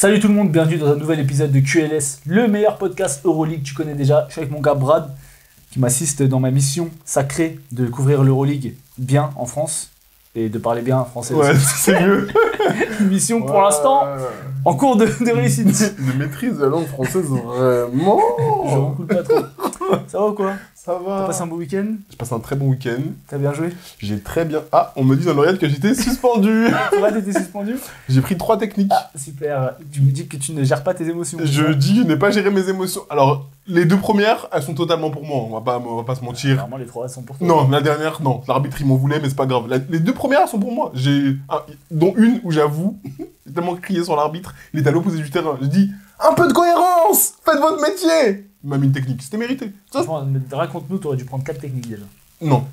Salut tout le monde, bienvenue dans un nouvel épisode de QLS, le meilleur podcast Euroleague, tu connais déjà. Je suis avec mon gars Brad, qui m'assiste dans ma mission sacrée de couvrir l'Euroleague bien en France, et de parler bien français. Ouais, c'est mieux. Une mission pour l'instant en cours de réussite. De maîtrise de la langue française, vraiment. Je recoule pas trop. Ça va ou quoi? Ça va. T'as passé un beau week-end? J'ai passé un très bon week-end. T'as bien joué? J'ai très bien... Ah, on me dit dans l'oreillette que j'étais suspendu. Pourquoi t'étais suspendu? J'ai pris 3 techniques. Ah, super. Tu me dis que tu ne gères pas tes émotions. Je dis ne pas gérer mes émotions. Alors, les 2 premières, elles sont totalement pour moi. On va pas se mentir. Vraiment, les 3 sont pour toi. Non, la dernière, non. L'arbitre, il m'en voulait, mais c'est pas grave. Les 2 premières, elles sont pour moi. Dont une où j'avoue, j'ai tellement crié sur l'arbitre, il est à l'opposé du terrain. Je dis, un peu de cohérence. Faites votre métier. Il m'a mis une technique. C'était mérité. Raconte-nous, t'aurais dû prendre 4 techniques déjà. Non,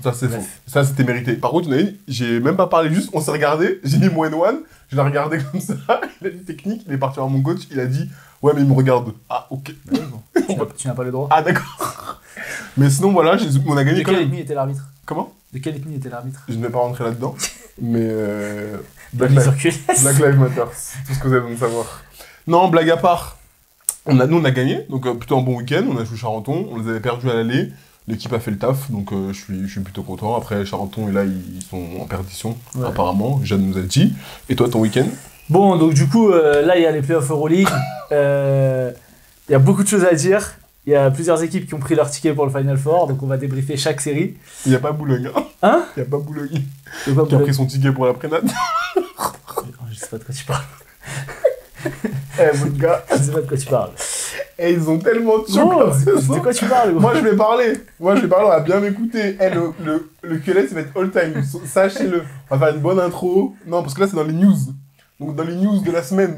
ça c'est faux. Ça c'était mérité. Par contre, j'ai même pas parlé, juste on s'est regardé, j'ai mis mon N1, je l'ai regardé comme ça, il a dit technique, il est parti voir mon coach, il a dit ouais mais il me regarde. Ah ok. Tu n'as pas le droit. Ah d'accord. Mais sinon voilà, on a gagné quand même. De quelle ethnie était l'arbitre? Comment? De quelle ethnie était l'arbitre? Je ne vais pas rentrer là-dedans, mais Black Lives Matter, c'est tout ce que vous avez besoin de savoir. Non, blague à part, nous on a gagné, donc plutôt un bon week-end, on a joué Charenton, on les avait perdus à l'aller. L'équipe a fait le taf, donc je suis plutôt content. Après, Charenton, et là, ils sont en perdition, ouais. Apparemment. Jeanne nous a dit. Et toi, ton week-end? Bon, donc du coup, là, il y a les playoffs Euroleague. Il y a beaucoup de choses à dire. Il y a plusieurs équipes qui ont pris leur ticket pour le Final Four, donc on va débriefer chaque série. Il n'y a pas Boulogne. Hein? Il n'y a pas Boulogne. Qui a pris son ticket pour la prénate. Je sais pas de quoi tu parles. Eh, mon gars. Je sais pas de quoi tu parles. Et ils ont tellement de choc. De quoi tu parles? Moi, je vais parler, on va bien m'écouter. Eh, le QLS, ça va être all time. Sachez-le. On va faire une bonne intro. Non, parce que là, c'est dans les news. Donc, dans les news de la semaine.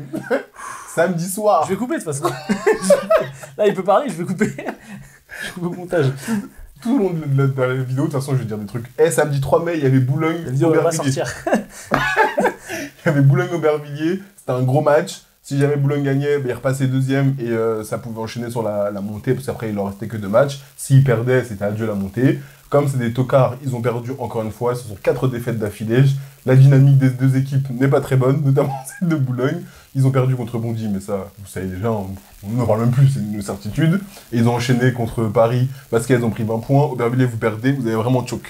Samedi soir. Je vais couper, de toute façon. Là, il peut parler, je vais couper. Je coupe au montage. Tout au long de la vidéo, de toute façon, je vais dire des trucs. Eh, samedi 3 mai, il y avait Boulogne. La vidéo va pas sortir. Il y avait Boulogne-Aubervilliers. C'était un gros match. Si jamais Boulogne gagnait, il repassait deuxième et ça pouvait enchaîner sur la montée parce qu'après il leur restait que 2 matchs. S'ils perdaient, c'était adieu la montée. Comme c'est des tocards, ils ont perdu encore une fois. Ce sont 4 défaites d'affilée. La dynamique des 2 équipes n'est pas très bonne, notamment celle de Boulogne. Ils ont perdu contre Bondy, mais ça, vous savez déjà, on ne parle même plus, c'est une certitude. Et ils ont enchaîné contre Paris parce qu'ils ont pris 20 points. Aubervilliers, vous perdez, vous avez vraiment choc.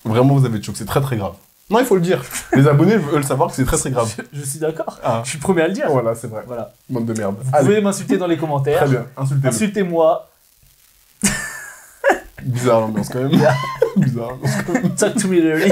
Vraiment, vous avez choc, c'est très très grave. Non, il faut le dire. Les abonnés veulent savoir que c'est très très grave. Je suis d'accord. Ah. Je suis le premier à le dire. Voilà, c'est vrai. Voilà. Bande de merde. Vous pouvez m'insulter dans les commentaires. Très bien, insultez-moi. Bizarre l'ambiance quand même. Bizarre l'ambiance quand même. Talk to me dirty.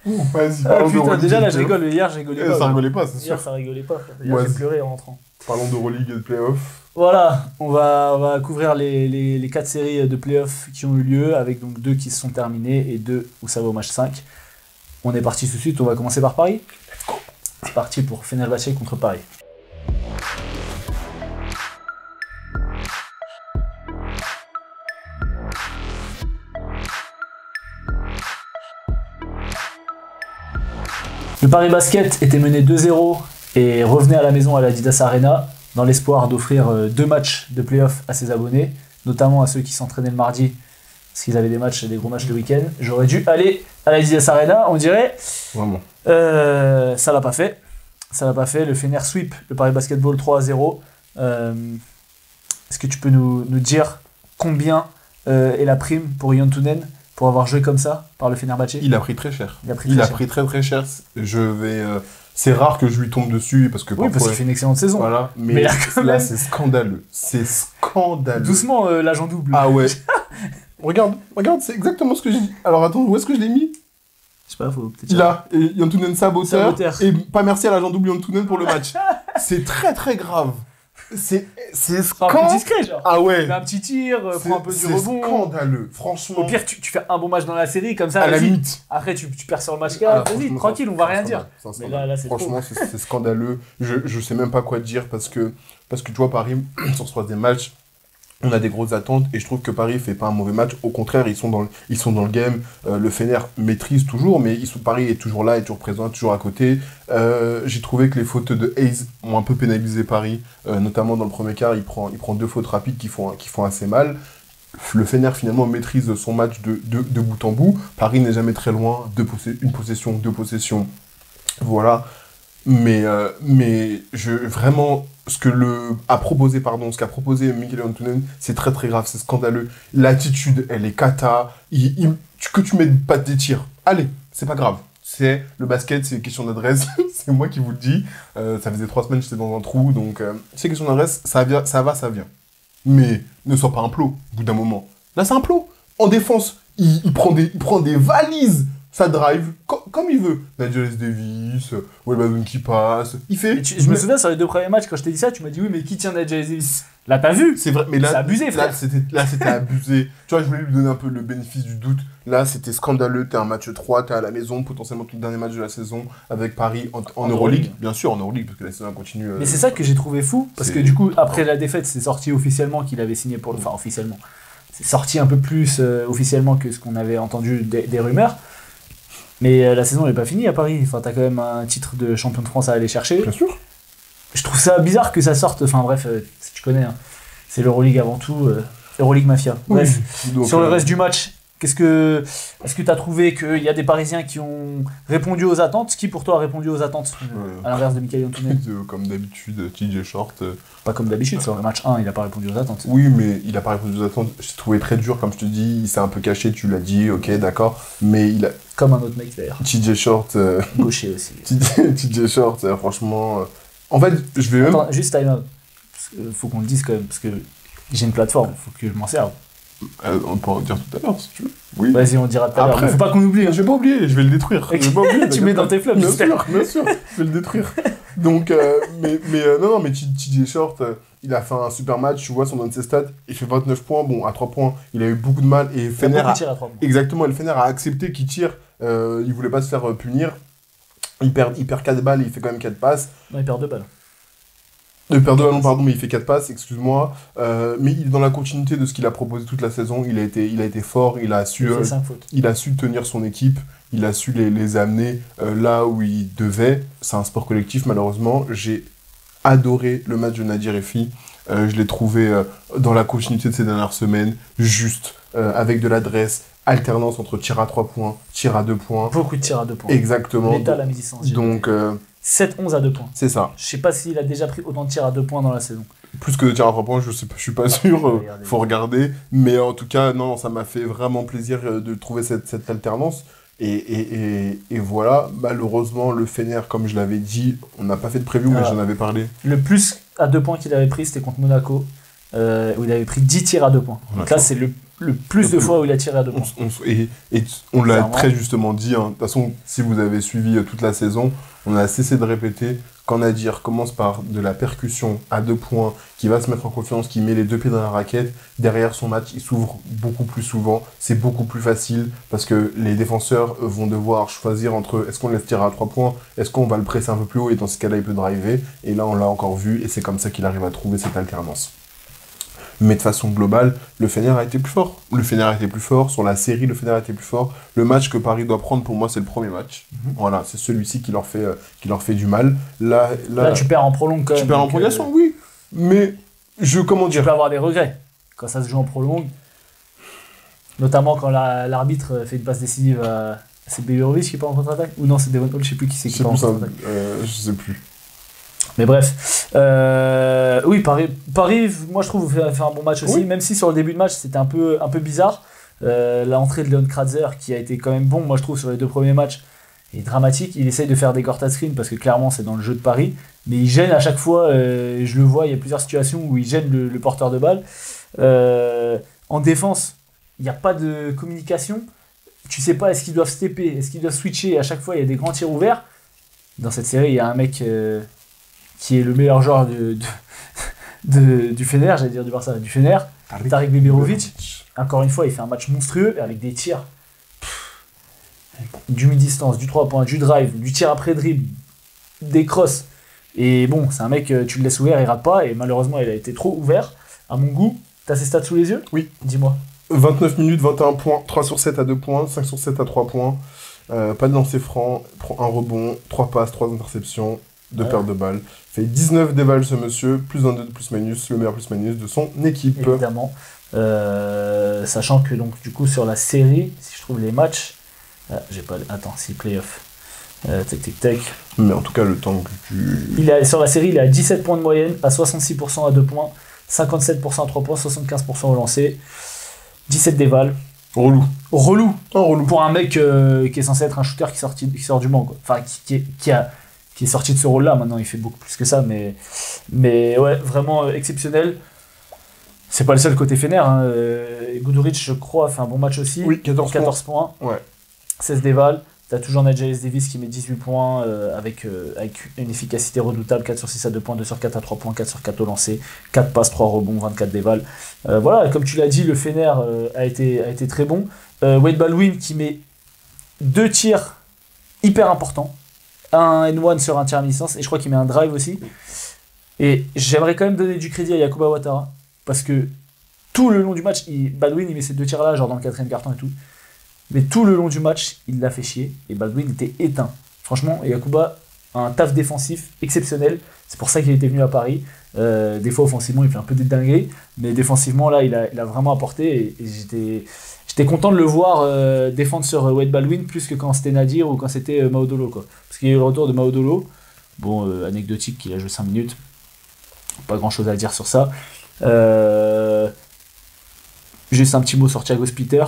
Vas-y, parlons putain, déjà là je rigole, hier je rigolais pas. Ça rigolait pas, c'est sûr. Hier ça rigolait pas. Hier j'ai pleuré en rentrant. Parlons d'Euroleague et de playoff. Voilà, on va couvrir les 4 séries de playoffs qui ont eu lieu, avec donc 2 qui se sont terminées et 2 où ça va au match 5. On est parti tout de suite, on va commencer par Paris. C'est parti pour Fenerbahçe contre Paris. Le Paris Basket était mené 2-0 et revenait à la maison à l'Adidas Arena dans l'espoir d'offrir 2 matchs de play-off à ses abonnés, notamment à ceux qui s'entraînaient le mardi, parce qu'ils avaient des gros matchs le week-end. J'aurais dû aller à l'Adidas Arena, on dirait. Vraiment. Ça l'a pas fait. Le Fener sweep le Paris Basketball 3-0. Est-ce que tu peux nous dire combien est la prime pour Yontunen pour avoir joué comme ça par le Fenerbahçe? Il a pris très cher. Il a pris très très cher. C'est rare que je lui tombe dessus parce que oui, parce qu'il fait une excellente saison. Voilà, mais là c'est scandaleux. C'est scandaleux. Doucement, l'agent double. Ah ouais. regarde, c'est exactement ce que j'ai dit. Alors attends, où est-ce que je l'ai mis? Je sais pas, faut peut-être... Il a Yontunen saboteur et pas merci à l'agent double Yontunen pour le match. C'est très très grave. C'est un peu discret, genre. Ah ouais. Fais un petit tir, prends un peu du rebond. C'est scandaleux, franchement. Au pire, tu fais un bon match dans la série, comme ça. À la limite. Après, tu perds sur le match 4. Vas-y, tranquille, on va rien dire. Mais là, c'est franchement, c'est scandaleux. Je sais même pas quoi dire parce que tu vois, Paris, sur ce 3e match, on a des grosses attentes et je trouve que Paris fait pas un mauvais match. Au contraire, ils sont dans le game. Le Fener maîtrise toujours, mais Paris est toujours là, est toujours présent, toujours à côté. J'ai trouvé que les fautes de Hayes ont un peu pénalisé Paris, notamment dans le premier quart. Il prend 2 fautes rapides qui font assez mal. Le Fener finalement maîtrise son match de bout en bout. Paris n'est jamais très loin. 2 possessions. Voilà. Vraiment, ce qu'a proposé Mikel Antunen, c'est très très grave, c'est scandaleux. L'attitude, elle est cata. Que tu mettes pas des tirs, allez, c'est pas grave. C'est le basket, c'est une question d'adresse. C'est moi qui vous le dis. Ça faisait 3 semaines que j'étais dans un trou, donc c'est une question d'adresse. Ça vient. Mais ne sois pas un plot, au bout d'un moment. Là, c'est un plot. En défense, il prend des valises. Ça drive comme il veut. Nigel Davis, Wellbazon qui passe. Il fait. Je me souviens sur les 2 premiers matchs, quand je t'ai dit ça, tu m'as dit oui, mais qui tient Nigel Davis? Là, t'as vu? C'est vrai, mais là, c'est abusé, frère. Là, c'était abusé. Tu vois, je voulais lui donner un peu le bénéfice du doute. Là, c'était scandaleux. T'es un match 3, t'es à la maison, potentiellement tout le dernier match de la saison avec Paris en Euroleague. Bien sûr, en Euroleague, parce que la saison continue. Mais c'est ça que j'ai trouvé fou, parce que du coup, après la défaite, c'est sorti officiellement qu'il avait signé pour le. Enfin, officiellement. C'est sorti un peu plus officiellement que ce qu'on avait entendu des rumeurs. Mais la saison n'est pas finie à Paris. Enfin, t'as quand même un titre de champion de France à aller chercher. Bien sûr. Je trouve ça bizarre que ça sorte. Enfin bref, si tu connais, hein. C'est l'Euroleague avant tout. Euroleague Mafia. Bref. Oui. Donc, sur le reste du match, est-ce que tu as trouvé qu'il y a des Parisiens qui ont répondu aux attentes? Qui pour toi a répondu aux attentes à l'inverse de Mikel Antunen? Comme d'habitude, TJ Short. Pas comme d'habitude, sur le match 1, il n'a pas répondu aux attentes. Oui, mais il n'a pas répondu aux attentes. J'ai trouvé très dur, comme je te dis. Il s'est un peu caché, tu l'as dit, ok, d'accord. Mais il a. Comme un autre mec d'ailleurs. TJ Short. Gaucher aussi. TJ Short, franchement. En fait, je vais même. Attends, juste time out. Faut qu'on le dise quand même, parce que j'ai une plateforme, faut que je m'en serve. On peut en dire tout à l'heure si tu veux. Oui. Vas-y, on dira tout à l'heure. Après, faut pas qu'on oublie. Je vais pas oublier, je vais le détruire. Okay. Je vais pas oublier, tu mets dans tes flops, bien sûr, je vais le détruire. Donc, mais TJ Short, il a fait un super match, tu vois, son ses stats, il fait 29 points, bon, à 3 points, il a eu beaucoup de mal, et Fener à 3 points. Exactement, et le Fener a accepté qu'il tire, il voulait pas se faire punir, il perd 4 balles, et il fait quand même 4 passes. Non, il perd 2 balles. Il perd 2 ballons, pardon, mais il fait 4 passes, excuse-moi. Mais il est dans la continuité de ce qu'il a proposé toute la saison. Il a été fort, il a su tenir son équipe, il a su les amener là où il devait. C'est un sport collectif, malheureusement. J'ai adoré le match de Nadir Effi. Je l'ai trouvé dans la continuité de ces dernières semaines, juste, avec de l'adresse, alternance entre tir à 3 points, tir à 2 points. Beaucoup de tirs à 2 points. Exactement. L'état, la mi-distance. Donc... 7-11 à 2 points. C'est ça. Je sais pas s'il a déjà pris autant de tirs à 2 points dans la saison. Plus que de tirs à 3 points, je suis pas sûr, faut regarder. Mais en tout cas, non, ça m'a fait vraiment plaisir de trouver cette alternance. Et voilà, malheureusement, le Fener, comme je l'avais dit, on n'a pas fait de preview, mais j'en avais parlé. Le plus à 2 points qu'il avait pris, c'était contre Monaco, où il avait pris 10 tirs à 2 points. Donc là, c'est le plus de fois où il a tiré à 2 points. Et on l'a très justement dit. De toute façon, si vous avez suivi toute la saison, on a cessé de répéter quand Nadir commence par de la percussion à 2 points, qui va se mettre en confiance, qui met les 2 pieds dans la raquette, derrière son match, il s'ouvre beaucoup plus souvent, c'est beaucoup plus facile, parce que les défenseurs vont devoir choisir entre est-ce qu'on laisse tirer à 3 points, est-ce qu'on va le presser un peu plus haut, et dans ce cas-là, il peut driver, et là, on l'a encore vu, et c'est comme ça qu'il arrive à trouver cette alternance. Mais de façon globale, le Fener a été plus fort. Le Fener a été plus fort. Sur la série, le Fener a été plus fort. Le match que Paris doit prendre, pour moi, c'est le premier match. Voilà, c'est celui-ci qui leur fait du mal. Là, tu perds en prolongue quand même. Tu perds en prolongation, oui. Mais, comment dire... Tu peux avoir des regrets quand ça se joue en prolongue. Notamment quand l'arbitre fait une passe décisive à... C'est Beberovic qui part en contre-attaque? Ou non, c'est Devon Hall, je sais plus qui c'est qui part en contre-attaque. Je sais plus. Mais bref, oui, Paris, moi je trouve, fait un bon match aussi, même si sur le début de match c'était un peu bizarre. L'entrée de Leon Kratzer, qui a été quand même bon, moi je trouve, sur les 2 premiers matchs, est dramatique. Il essaye de faire des Gortat screen parce que clairement c'est dans le jeu de Paris, mais il gêne à chaque fois, je le vois, il y a plusieurs situations où il gêne le porteur de balle. En défense, il n'y a pas de communication. Tu sais pas, est-ce qu'ils doivent stepper, est-ce qu'ils doivent switcher, à chaque fois il y a des grands tirs ouverts. Dans cette série, il y a un mec... qui est le meilleur joueur du Fener, j'allais dire du Barça, du Fener, Tarik Beberovic. Encore une fois, il fait un match monstrueux avec des tirs du mi-distance, du 3 points, du drive, du tir après dribble, des crosses. Et bon, c'est un mec, tu le laisses ouvert, il rate pas, et malheureusement, il a été trop ouvert, à mon goût. T'as ses stats sous les yeux? Oui. Dis-moi. 29 minutes, 21 points, 3 sur 7 à 2 points, 5 sur 7 à 3 points, pas de lancer franc, un rebond, 3 passes, 3 interceptions, 2 paires de balles. Fait 19 déballes ce monsieur, plus un 2 de plus-minus, le meilleur plus-minus de son équipe. Évidemment. Sachant que donc du coup sur la série, si je trouve les matchs, j'ai pas. Attends, si playoff. Tac. Mais en tout cas, le temps que tu... Sur la série, il est à 17 points de moyenne, à 66% à 2 points, 57% à 3 points, 75% au lancer, 17 déval. Relou. Relou. Oh, relou. Pour un mec qui est censé être un shooter qui sort du banc, quoi. Enfin, qui est sorti de ce rôle-là. Maintenant, il fait beaucoup plus que ça, mais ouais, vraiment exceptionnel. C'est pas le seul côté Fener. Hein. Guduric, je crois, fait un bon match aussi. Oui, 14 points. Ouais. 16 déval. T'as toujours Nigel Davis qui met 18 points avec une efficacité redoutable, 4 sur 6 à 2 points, 2 sur 4 à 3 points, 4 sur 4 au lancer, 4 passes, 3 rebonds, 24 déval. Voilà, comme tu l'as dit, le Fener a été très bon. Wade Baldwin qui met 2 tirs hyper importants, un N1 sur un tir à mi-distance, et je crois qu'il met un drive aussi. Et j'aimerais quand même donner du crédit à Yakuba Ouattara, parce que tout le long du match, Baldwin il met ces 2 tirs là, genre dans le 4ème quart-temps et tout. Mais tout le long du match, il l'a fait chier et Baldwin était éteint. Franchement, Yakuba a un taf défensif exceptionnel. C'est pour ça qu'il était venu à Paris. Des fois, offensivement, il fait un peu des dingueries. Mais défensivement, là, il a vraiment apporté. Et j'étais content de le voir défendre sur Wade Baldwin plus que quand c'était Nadir ou quand c'était Maodolo, quoi. Parce qu'il y a eu le retour de Maodolo. Bon, anecdotique, qu'il a joué 5 minutes. Pas grand-chose à dire sur ça. Juste un petit mot sur Thiago Splitter.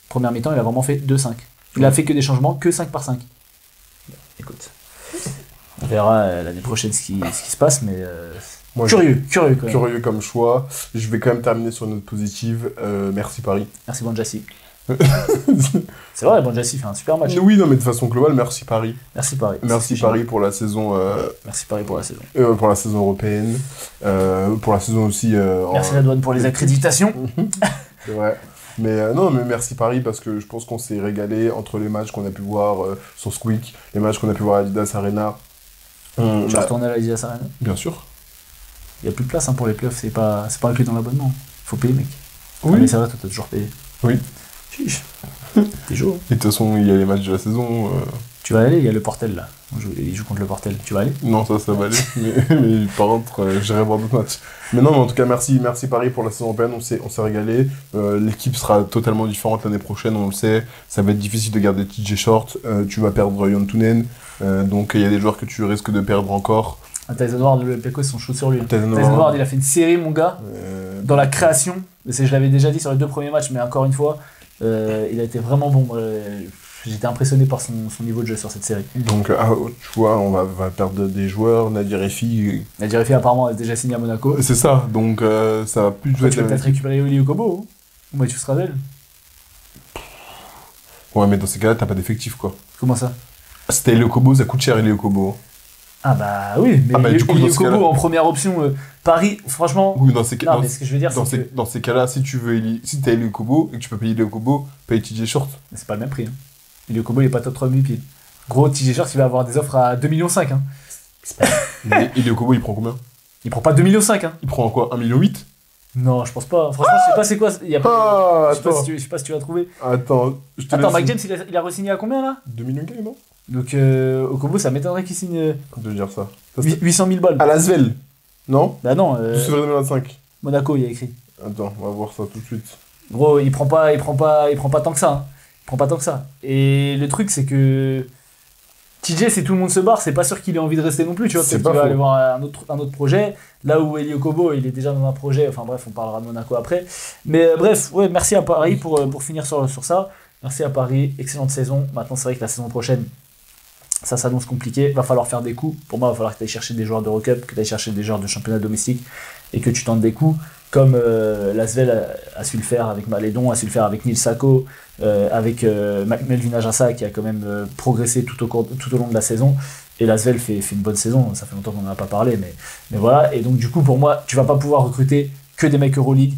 Première mi-temps, il a vraiment fait 2-5. Il a fait que des changements, que 5 par 5. Écoute, on verra l'année prochaine ce qui se passe, mais Moi, curieux quand même. Curieux comme choix. Je vais quand même terminer sur une note positive. Merci Paris. Merci Banjassi. C'est vrai, Banjassi fait un super match. Oui, non, mais de façon globale, merci Paris. Merci Paris. Merci Paris pour la saison. Merci Paris pour la saison. Pour la saison européenne. Pour la saison aussi. Merci la douane pour les accréditations. C'est vrai. Mais non, mais merci Paris parce que je pense qu'on s'est régalé entre les matchs qu'on a pu voir sur Squeak, les matchs qu'on a pu voir à Adidas Arena. Tu vas retourner à l'Adidas Arena ? Bien sûr. Il n'y a plus de place pour les playoffs, c'est pas inclus dans l'abonnement. Faut payer, mec. Oui. Ah, mais c'est vrai, toi t'as toujours payé. Oui. Chiche. T'es chaud. Et de toute façon, il y a les matchs de la saison. Tu vas aller, il y a le Portel là. Il joue contre le Portel. Tu vas aller ? Non, ça va aller. mais par contre, j'irai voir d'autres matchs. Mais non, mais en tout cas, merci Paris pour la saison européenne. On s'est régalé. L'équipe sera totalement différente l'année prochaine, on le sait. Ça va être difficile de garder TJ Short. Tu vas perdre Yontunen. Donc il y a des joueurs que tu risques de perdre encore. Tyson Ward, le Pecos, ils sont chauds sur lui. Tyson Ward, il a fait une série, mon gars, dans la création. Je l'avais déjà dit sur les 2 premiers matchs, mais encore une fois, il a été vraiment bon. J'étais impressionné par son niveau de jeu sur cette série. Donc, tu vois, on va perdre des joueurs. Nadir Effi. Nadir Effi, apparemment, a déjà signé à Monaco. C'est ça, donc ça va plus jouer. Tu peux peut-être récupérer Oli Okobo, hein, ou Mathieu Stravel. Ouais, mais dans ces cas-là, t'as pas d'effectif, quoi. Comment ça ? C'était Eli Okobo, ça coûte cher, Eli Okobo. Ah bah oui, mais du coup, Eli Okobo en première option, Paris, franchement... Oui, dans ces cas-là, mais ce que je veux dire, dans ces cas-là, si t'as Eli Okobo et que tu peux payer Eli Okobo, paye TJ Short. Mais c'est pas le même prix. Hein. Eli Okobo, il est pas top 3 MVP. Gros, TJ Short, il va avoir des offres à 2,5 millions. Hein. Mais Eli Okobo, il prend combien ? Il prend pas 2,5 millions. Hein. Il prend quoi ? 1,8 million ? Non, je pense pas. Franchement, je sais pas c'est quoi. Je sais pas si tu l'as trouvé. Attends, Mike James, il a re-signé à combien là ? 2 millions, non ? Donc, Okobo, ça m'étonnerait qu'il signe De dire ça. 800 000 balles. À Lasvel, non ? Bah non. 12 février 2025. Monaco, il y a écrit. Attends, on va voir ça tout de suite. Gros, il prend pas tant que ça. Hein. Il prend pas tant que ça. Et le truc, c'est que TJ, si tout le monde se barre, c'est pas sûr qu'il ait envie de rester non plus. Tu vois, peut-être qu'il va aller voir un autre projet. Là où Eli Okobo, il est déjà dans un projet. Enfin bref, on parlera de Monaco après. Mais bref, ouais, merci à Paris pour finir sur ça. Merci à Paris, excellente saison. Maintenant, c'est vrai que la saison prochaine, ça s'annonce compliqué. Va falloir faire des coups. Pour moi, il va falloir que tu ailles chercher des joueurs d'Eurocup, que tu ailles chercher des joueurs de championnat domestique et que tu tentes des coups. Comme l'Asvel a su le faire avec Malédon, a su le faire avec Nils Sako, avec Melvin Ajassa qui a quand même progressé tout au long de la saison. Et l'Asvel fait une bonne saison, ça fait longtemps qu'on n'en a pas parlé, mais voilà. Et donc du coup, pour moi, tu vas pas pouvoir recruter que des mecs Euroleague.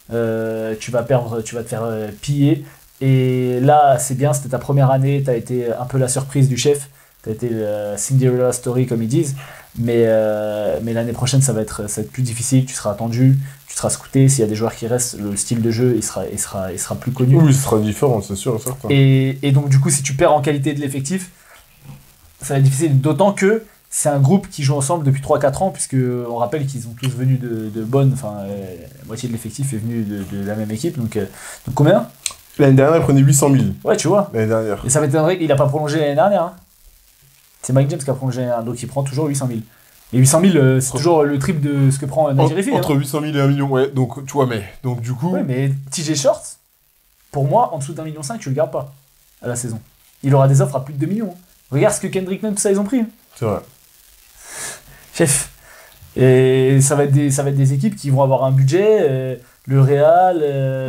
Tu vas te faire piller. Et là, c'est bien, c'était ta première année, tu as été un peu la surprise du chef. Tu as été Cinderella Story, comme ils disent. Mais l'année prochaine, ça va être plus difficile, tu seras attendu, tu seras scouté. S'il y a des joueurs qui restent, le style de jeu, il sera plus connu. Oui, ce sera différent, c'est sûr et certain. Et donc, du coup, si tu perds en qualité de l'effectif, ça va être difficile. D'autant que c'est un groupe qui joue ensemble depuis 3-4 ans, puisqu'on rappelle qu'ils sont tous venus de bonnes. Enfin, la moitié de l'effectif est venu de la même équipe. Donc combien ? L'année dernière, il prenait 800 000. Ouais, tu vois. L'année dernière. Et ça m'étonnerait qu'il n'a pas prolongé l'année dernière. Hein. C'est Mike James qui a prolongé donc il prend toujours 800 000. Et 800 000, c'est toujours le triple de ce que prend Najee Rifi. Entre 800 000 et 1 million, ouais. Donc, tu vois, donc du coup... Ouais, mais TJ Short, pour moi, en dessous d'1,5 million, tu le gardes pas à la saison. Il aura des offres à plus de 2 millions. Regarde ce que Kendrick Nunn, tout ça, ils ont pris. C'est vrai. Chef. Et ça va être des équipes qui vont avoir un budget. Le Real,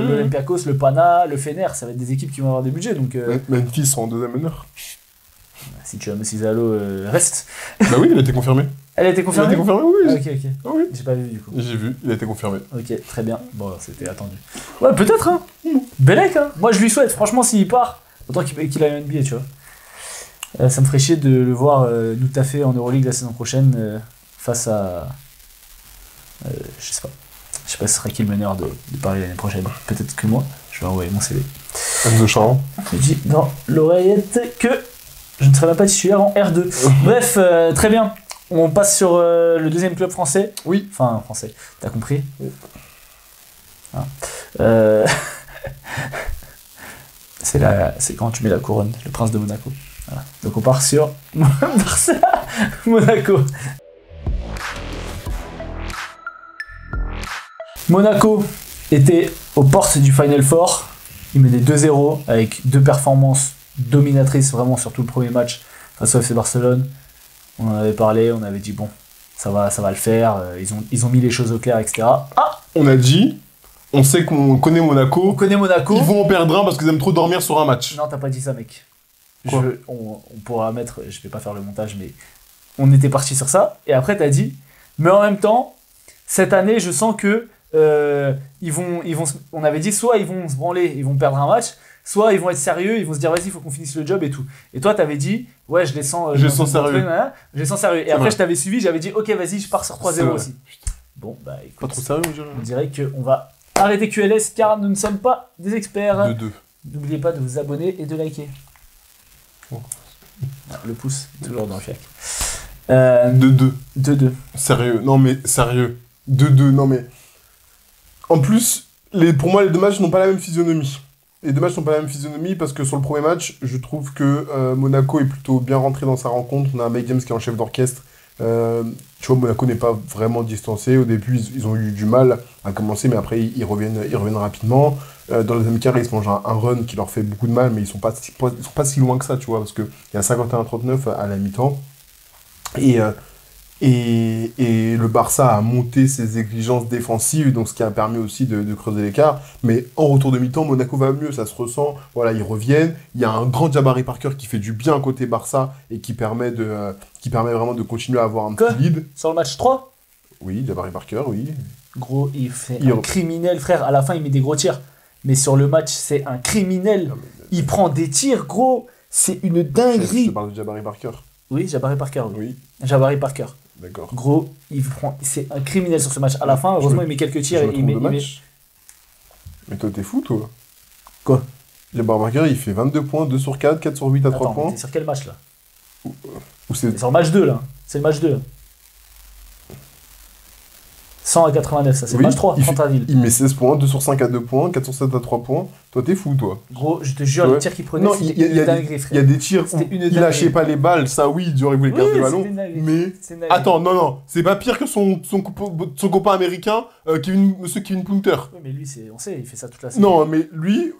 l'Olympiakos, le Pana, le Fener, ça va être des équipes qui vont avoir des budgets. Donc, Memphis sera en deuxième meneur. Si tu as Mossi Zalo, reste. Bah oui, il a été confirmé. Elle a été confirmée? Il a été confirmé, oui. Ah, ok. Ah, oui. J'ai pas vu du coup. J'ai vu, il a été confirmé. Ok, très bien. Bon, c'était attendu. Ouais, peut-être, hein. Belek, hein. Moi, je lui souhaite. Franchement, s'il part, autant qu'il aille en NBA, tu vois. Ça me ferait chier de le voir nous taffer en Euroleague la saison prochaine face à. Je sais pas. Je sais pas ce sera qui le meneur de Paris l'année prochaine. Peut-être que moi. Je vais envoyer mon CV. Enzo Charon. Je dis dans l'oreillette que je ne serai même pas titulaire en R2. Bref, très bien. On passe sur le deuxième club français. Oui. Enfin, français. T'as compris? Oui. Ah. C'est quand tu mets la couronne, le prince de Monaco. Voilà. Donc on part sur Monaco. Monaco était aux portes du Final Four. Il menait 2-0 avec deux performances dominatrices vraiment sur tout le premier match face au FC Barcelone. On en avait parlé, on avait dit bon, ça va le faire. Ils ont mis les choses au clair, etc. Ah, on a dit, on sait qu'on connaît Monaco. On connaît Monaco. Ils vont en perdre un parce qu'ils aiment trop dormir sur un match. Non, t'as pas dit ça, mec. Quoi on pourra mettre, je vais pas faire le montage, mais on était parti sur ça. Et après, t'as dit, mais en même temps, cette année, je sens que on avait dit soit ils vont se branler, ils vont perdre un match, soit ils vont être sérieux, ils vont se dire vas-y, il faut qu'on finisse le job et tout. Et toi, t'avais dit, ouais, je les sens sérieux. Je les sens sérieux. Et après, je t'avais suivi, j'avais dit, ok, vas-y, je pars sur 3-0 aussi. Bon, bah écoute. Pas trop sérieux, on dirait qu'on va arrêter QLS car nous ne sommes pas des experts. De deux. N'oubliez pas de vous abonner et de liker. Oh. Le pouce, toujours dans le fiac. De deux. 2-2. Sérieux, non mais sérieux. 2-2, non mais. En plus, pour moi, les deux matchs n'ont pas la même physionomie. Les deux matchs n'ont pas la même physionomie parce que sur le premier match, je trouve que Monaco est plutôt bien rentré dans sa rencontre. On a un Mike James qui est en chef d'orchestre. Tu vois, Monaco n'est pas vraiment distancé. Au début, ils ont eu du mal à commencer, mais après, ils reviennent rapidement. Dans le deuxième quart, ils se mangent un run qui leur fait beaucoup de mal, mais ils sont pas si loin que ça, tu vois, parce qu'il y a 51-39 à la mi-temps. Et le Barça a monté ses exigences défensives, donc ce qui a permis aussi de creuser l'écart. Mais en retour de mi-temps, Monaco va mieux, ça se ressent. Voilà, ils reviennent. Il y a un grand Jabari Parker qui fait du bien côté Barça et qui permet vraiment de continuer à avoir un petit lead. Sur le match 3 ? Oui, Jabari Parker, oui. Gros, il fait un criminel, frère. À la fin, il met des gros tirs. Mais sur le match, c'est un criminel. Non, il prend des tirs, gros. C'est une dinguerie. Je parle de Jabari Parker. Oui, Jabari Parker. Oui. Jabari Parker. D'accord. Gros, c'est un criminel sur ce match. À la fin, heureusement, il met quelques tirs. Mais toi, t'es fou, toi. Quoi ? Jabari Parker, il fait 22 points, 2 sur 4, 4 sur 8 à 3 points. T'es sur quel match, là ? C'est sur le match 2, là. C'est le match 2. 100 à 89, ça c'est le match 3, Centreville. Il met 16 points, 2 sur 5 à 2 points, 4 sur 7 à 3 points. Toi, t'es fou, toi. Gros, je te jure, les tirs qu'il prenait, c'était une dinguerie, frère. Il y a des tirs où il lâchait pas les balles, ça oui, il voulait garder le ballon. Mais attends, non, c'est pas pire que son copain américain, monsieur Kevin Punter. Oui, mais lui, on sait, il fait ça toute la semaine. Non, mais lui,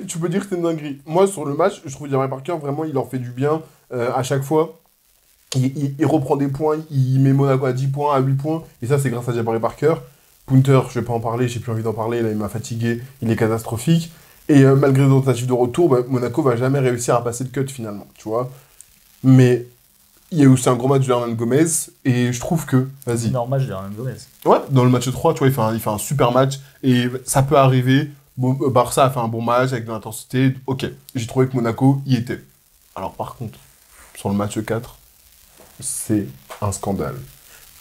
tu peux dire que c'est une dinguerie. Moi, sur le match, je trouve Jabari Parker, vraiment, il leur fait du bien à chaque fois. Il reprend des points, il met Monaco à 10 points, à 8 points, et ça, c'est grâce à Jabari Parker. Punter, je vais pas en parler, j'ai plus envie d'en parler, là, il m'a fatigué, il est catastrophique. Et malgré les tentatives de retour, Monaco va jamais réussir à passer le cut, finalement, tu vois. Mais il y a aussi un gros match de Hernan Gomez, et je trouve que... Vas-y. Énorme match de Hernan Gomez. Ouais, dans le match 3, tu vois, il fait un super match, et ça peut arriver. Bon, Barça a fait un bon match, avec de l'intensité, ok. J'ai trouvé que Monaco y était. Alors, par contre, sur le match 4, c'est un scandale.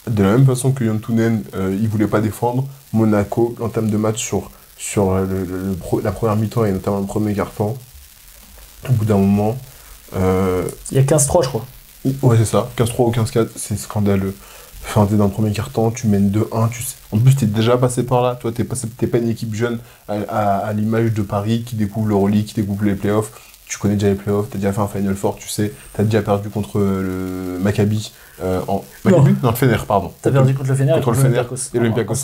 De la même façon que Yantounen, il voulait pas défendre, Monaco, en termes de match sur la première mi-temps et notamment le premier quart-temps, au bout d'un moment... Il y a 15-3, je crois. Ouais, c'est ça. 15-3 ou 15-4, c'est scandaleux. Enfin, t'es dans le premier quart-temps, tu mènes 2-1, tu sais. En plus, t'es déjà passé par là. Toi, t'es pas une équipe jeune à l'image de Paris qui découvre l'Euroleague, qui découvre les playoffs. tu connais déjà les playoffs, t'as déjà fait un Final Four, tu sais, t'as déjà perdu contre le Maccabi Maccabi non, le Fener, pardon. T'as perdu contre le Fener contre le Fener et l'Olympiakos.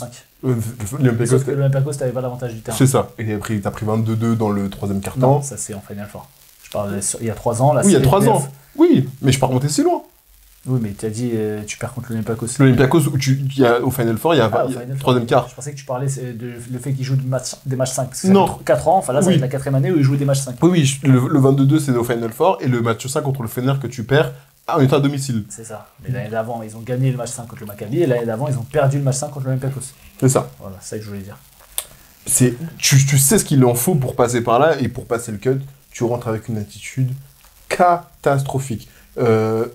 L'Olympiakos, t'avais pas l'avantage du terrain. C'est ça. Et t'as pris 22-2 dans le troisième quart-temps. Non, ça c'est en Final Four. Je parle il y a 3 ans. Là, oui, il y a 3 ans. Oui, mais je suis pas remonté si loin. Oui, mais tu as dit tu perds contre l'Olympiakos. L'Olympiakos, au Final Four, il y a le troisième quart. Je pensais que tu parlais le fait qu'il joue des matchs 5. Non. 4 ans, enfin là, ça va être la 4e année où il joue des matchs 5. Oui, le 22-2, c'est au Final Four, et le match 5 contre le Fener que tu perds en étant à domicile. C'est ça. Mais l'année d'avant, ils ont gagné le match 5 contre le Maccabi, et l'année d'avant, ils ont perdu le match 5 contre l'Olympiakos. C'est ça. Voilà, c'est ça que je voulais dire. Tu sais ce qu'il en faut pour passer par là, et pour passer le cut, tu rentres avec une attitude catastrophique.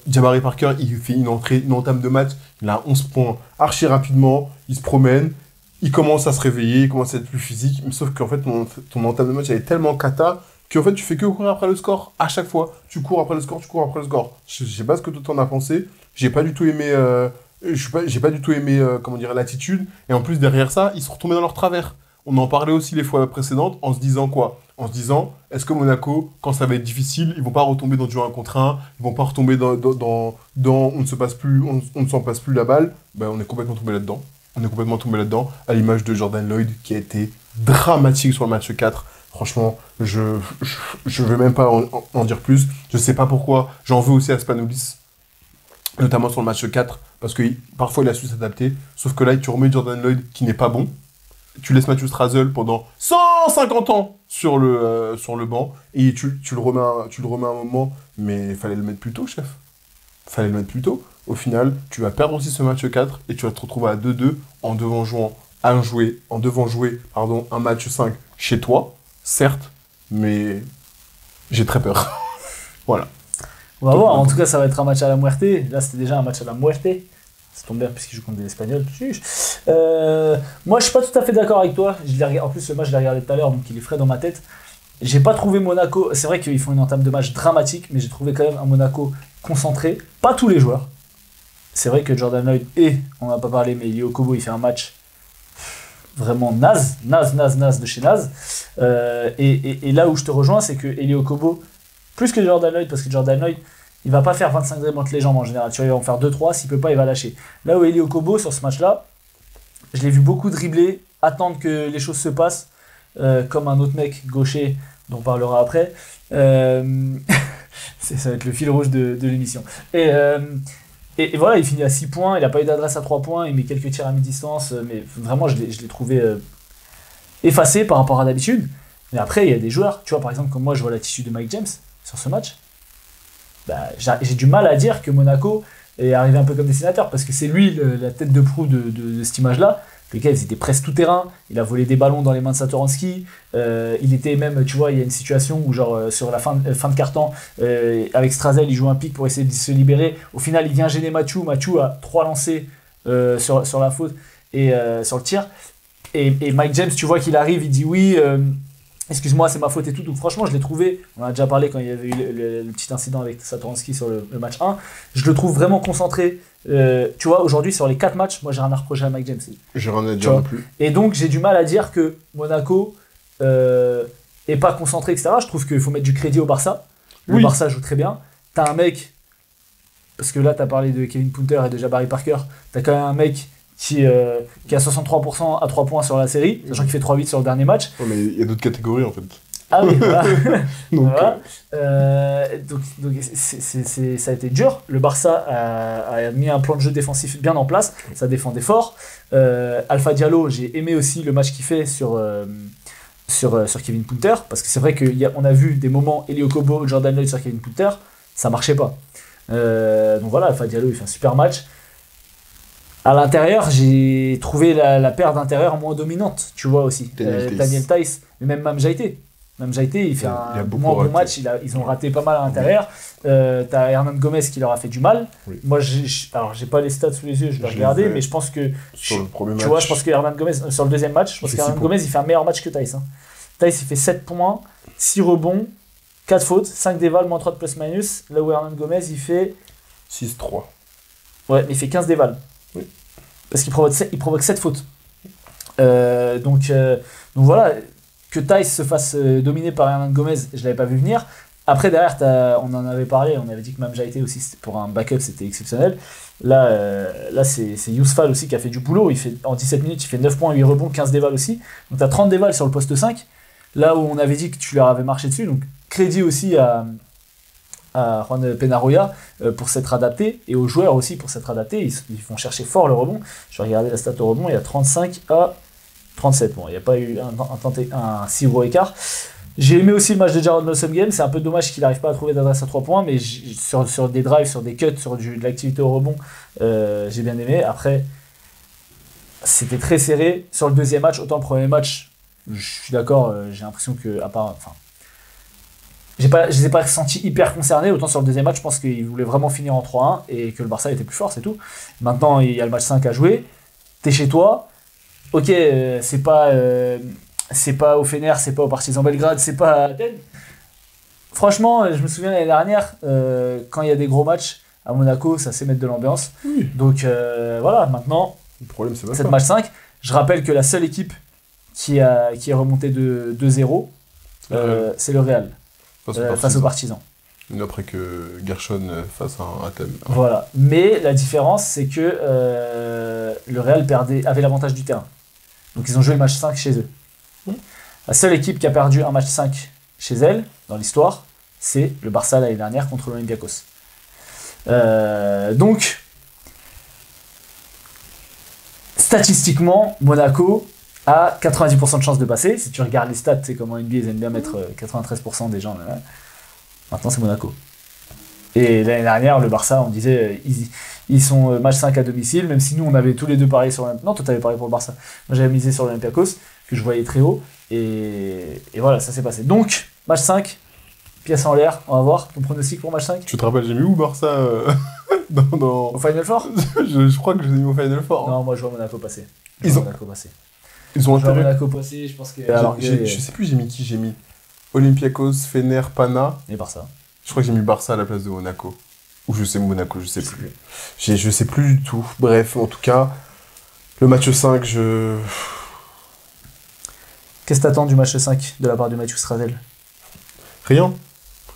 Jabari Parker, il fait une entame de match, il a 11 points archi rapidement, il se promène, il commence à se réveiller, il commence à être plus physique, mais sauf qu'en fait, ton entame de match elle est tellement cata qu'en fait, tu fais que courir après le score à chaque fois. Tu cours après le score, tu cours après le score. Je sais pas ce que toi t'en as pensé, j'ai pas du tout aimé, comment dire, l'attitude, et en plus, derrière ça, ils sont retombés dans leur travers. On en parlait aussi les fois précédentes en se disant quoi? En se disant, est-ce que Monaco, quand ça va être difficile, ils vont pas retomber dans du 1 contre 1, ils vont pas retomber dans on ne se passe plus, on ne s'en passe plus la balle. Ben, on est complètement tombé là-dedans. On est complètement tombé là-dedans, à l'image de Jordan Lloyd qui a été dramatique sur le match 4. Franchement, je veux même pas en dire plus. Je sais pas pourquoi. J'en veux aussi à Spanoulis, notamment sur le match 4, parce que parfois il a su s'adapter. Sauf que là, tu remets Jordan Lloyd qui n'est pas bon. Tu laisses Matthew Strazel pendant 150 ans sur le banc, et tu le remets un moment, mais il fallait le mettre plus tôt, chef. Fallait le mettre plus tôt. Au final, tu vas perdre aussi ce match 4, et tu vas te retrouver à 2-2 en devant jouer un match 5 chez toi, certes, mais j'ai très peur. Voilà. On va voir, en tout cas ça va être un match à la muerte. Là c'était déjà un match à la muerte. Ça tombe bien puisqu'il joue contre des Espagnols. Moi, je suis pas tout à fait d'accord avec toi. En plus, le match, je l'ai regardé tout à l'heure, donc il est frais dans ma tête. J'ai pas trouvé Monaco. C'est vrai qu'ils font une entame de match dramatique, mais j'ai trouvé quand même un Monaco concentré. Pas tous les joueurs. C'est vrai que Jordan Lloyd on n'a pas parlé, mais Elie Okobo, il fait un match vraiment naze de chez naze. Et là où je te rejoins, c'est que Elie Okobo, plus que Jordan Lloyd, parce que Jordan Lloyd, il va pas faire 25 dribbles entre les jambes en général. Tu vois, il va en faire 2-3, s'il peut pas, il va lâcher. Là où Elie Okobo, sur ce match-là, je l'ai vu beaucoup dribbler, attendre que les choses se passent, comme un autre mec gaucher, dont on parlera après. Ça va être le fil rouge de l'émission. Et voilà, il finit à 6 points, il n'a pas eu d'adresse à 3 points, il met quelques tirs à mi-distance, mais vraiment, je l'ai trouvé effacé par rapport à d'habitude. Mais après, il y a des joueurs, tu vois, par exemple, comme moi, je vois l'attitude de Mike James sur ce match. Bah, j'ai du mal à dire que Monaco est arrivé un peu comme dessinateur, parce que c'est lui la tête de proue de cette image-là. Le gars, il était presque tout terrain, il a volé des ballons dans les mains de Satoransky, il était même, tu vois, il y a une situation où genre sur la fin de carton, avec Strazel, il joue un pic pour essayer de se libérer. Au final, il vient gêner Mathieu a 3 lancés sur la faute et sur le tir. Et Mike James, tu vois qu'il arrive, il dit oui, excuse-moi, c'est ma faute et tout. Donc franchement, je l'ai trouvé, on en a déjà parlé quand il y avait eu le petit incident avec Satoransky sur le match 1, je le trouve vraiment concentré. Tu vois, aujourd'hui, sur les 4 matchs, moi j'ai rien à reprocher à Mike James. J'ai rien à dire non plus. Et donc, j'ai du mal à dire que Monaco est pas concentré, etc. Je trouve qu'il faut mettre du crédit au Barça. Le Barça joue très bien. T'as un mec, parce que là, t'as parlé de Kevin Punter et de Jabari Parker, t'as quand même un mec qui a 63% à 3 points sur la série, sachant qu'il fait 3-8 sur le dernier match. Oh, mais il y a d'autres catégories en fait. Ah oui, voilà. Donc, voilà. Donc ça a été dur. Le Barça a mis un plan de jeu défensif bien en place. Ça défendait fort. Alpha Diallo, j'ai aimé aussi le match qu'il fait sur Kevin Punter, parce que c'est vrai qu'on a vu des moments Elie Okobo, Jordan Lloyd sur Kevin Punter, ça marchait pas. Donc voilà, Alpha Diallo, il fait un super match. À l'intérieur, j'ai trouvé la paire d'intérieur moins dominante, tu vois aussi. Daniel Theis, mais même Mamjaité. Mamjaité, il fait un moins bon match, ils ont raté pas mal à l'intérieur. T'as Hernan Gomez qui leur a fait du mal. Oui. Moi, j'ai pas les stats sous les yeux, je vais regarder, mais je pense que sur le premier match, tu vois, je pense que Hernan Gomez, sur le deuxième match, je pense qu'Hernan Gomez, il fait un meilleur match que Theis. Theis, il fait 7 points, 6 rebonds, 4 fautes, 5 dévals, moins 3 de plus-minus. Là où Hernan Gomez, il fait 6-3. Ouais, mais il fait 15 dévals. Oui. Parce qu'il provoque 7 fautes. Donc voilà, que Theis se fasse dominer par Hernan Gomez, je l'avais pas vu venir. Après, derrière, on en avait parlé, on avait dit que Mame Jaité aussi, pour un backup, c'était exceptionnel. Là c'est Yousfal aussi qui a fait du boulot. En 17 minutes, il fait 9 points, 8 rebonds, 15 dévals aussi. Donc tu as 30 dévals sur le poste 5. Là où on avait dit que tu leur avais marché dessus. Donc crédit aussi à Juan Peñarroya pour s'être adapté. Et aux joueurs aussi pour s'être adaptés. Ils vont chercher fort le rebond. Je vais regarder la stat au rebond. Il y a 35 à 37. Bon, il n'y a pas eu un si gros écart. J'ai aimé aussi le match de Jared Blossom Game, c'est un peu dommage qu'il n'arrive pas à trouver d'adresse à 3 points, mais sur des drives, sur des cuts, sur de l'activité au rebond, j'ai bien aimé. Après, c'était très serré. Sur le deuxième match, autant le premier match, je suis d'accord, j'ai l'impression que, je les ai pas sentis hyper concernés, autant sur le deuxième match, je pense qu'ils voulaient vraiment finir en 3-1 et que le Barça était plus fort, c'est tout. Maintenant, il y a le match 5 à jouer, t'es chez toi, ok, c'est pas au Fener, c'est pas au Partizan Belgrade, c'est pas à Athènes. Franchement, je me souviens l'année dernière, quand il y a des gros matchs à Monaco, ça sait mettre de l'ambiance. Oui. Donc voilà, maintenant, le problème, c'est cette match 5, je rappelle que la seule équipe qui est remontée de 2-0, c'est le Real, face au Partizan. Après que Gershon fasse un Athènes. Voilà, mais la différence, c'est que le Real avait l'avantage du terrain. Donc ils ont joué le match 5 chez eux. La seule équipe qui a perdu un match 5 chez elle, dans l'histoire, c'est le Barça l'année dernière contre l'Olympiakos. Donc, statistiquement, Monaco a 90% de chances de passer. Si tu regardes les stats, c'est comme en NBA, ils aiment bien mettre 93% des gens. Là. Maintenant, c'est Monaco. Et l'année dernière, le Barça, on disait, ils sont match 5 à domicile, même si nous, on avait tous les deux parié sur l'Olympiakos. Non, toi, t'avais parié pour le Barça. Moi, j'avais misé sur l'Olympiakos, que je voyais très haut. Et voilà, ça s'est passé. Donc, match 5, pièce en l'air, on va voir. Ton pronostic pour match 5 ? Tu te rappelles, j'ai mis où Barça Au Final Four ? je crois que je les ai mis au Final Four. Non, moi, je vois Monaco passer. Ils ont intérêt. Monaco passer, je pense que. Je sais plus, j'ai mis qui ? J'ai mis Olympiakos, Fener, Pana. Et Barça. Je crois que j'ai mis Barça à la place de Monaco. Ou je sais Monaco, je sais plus. Je sais plus du tout. Bref, en tout cas, le match 5, Qu'est-ce que t'attends du match 5 de la part de Mathieu Strazel ? Rien.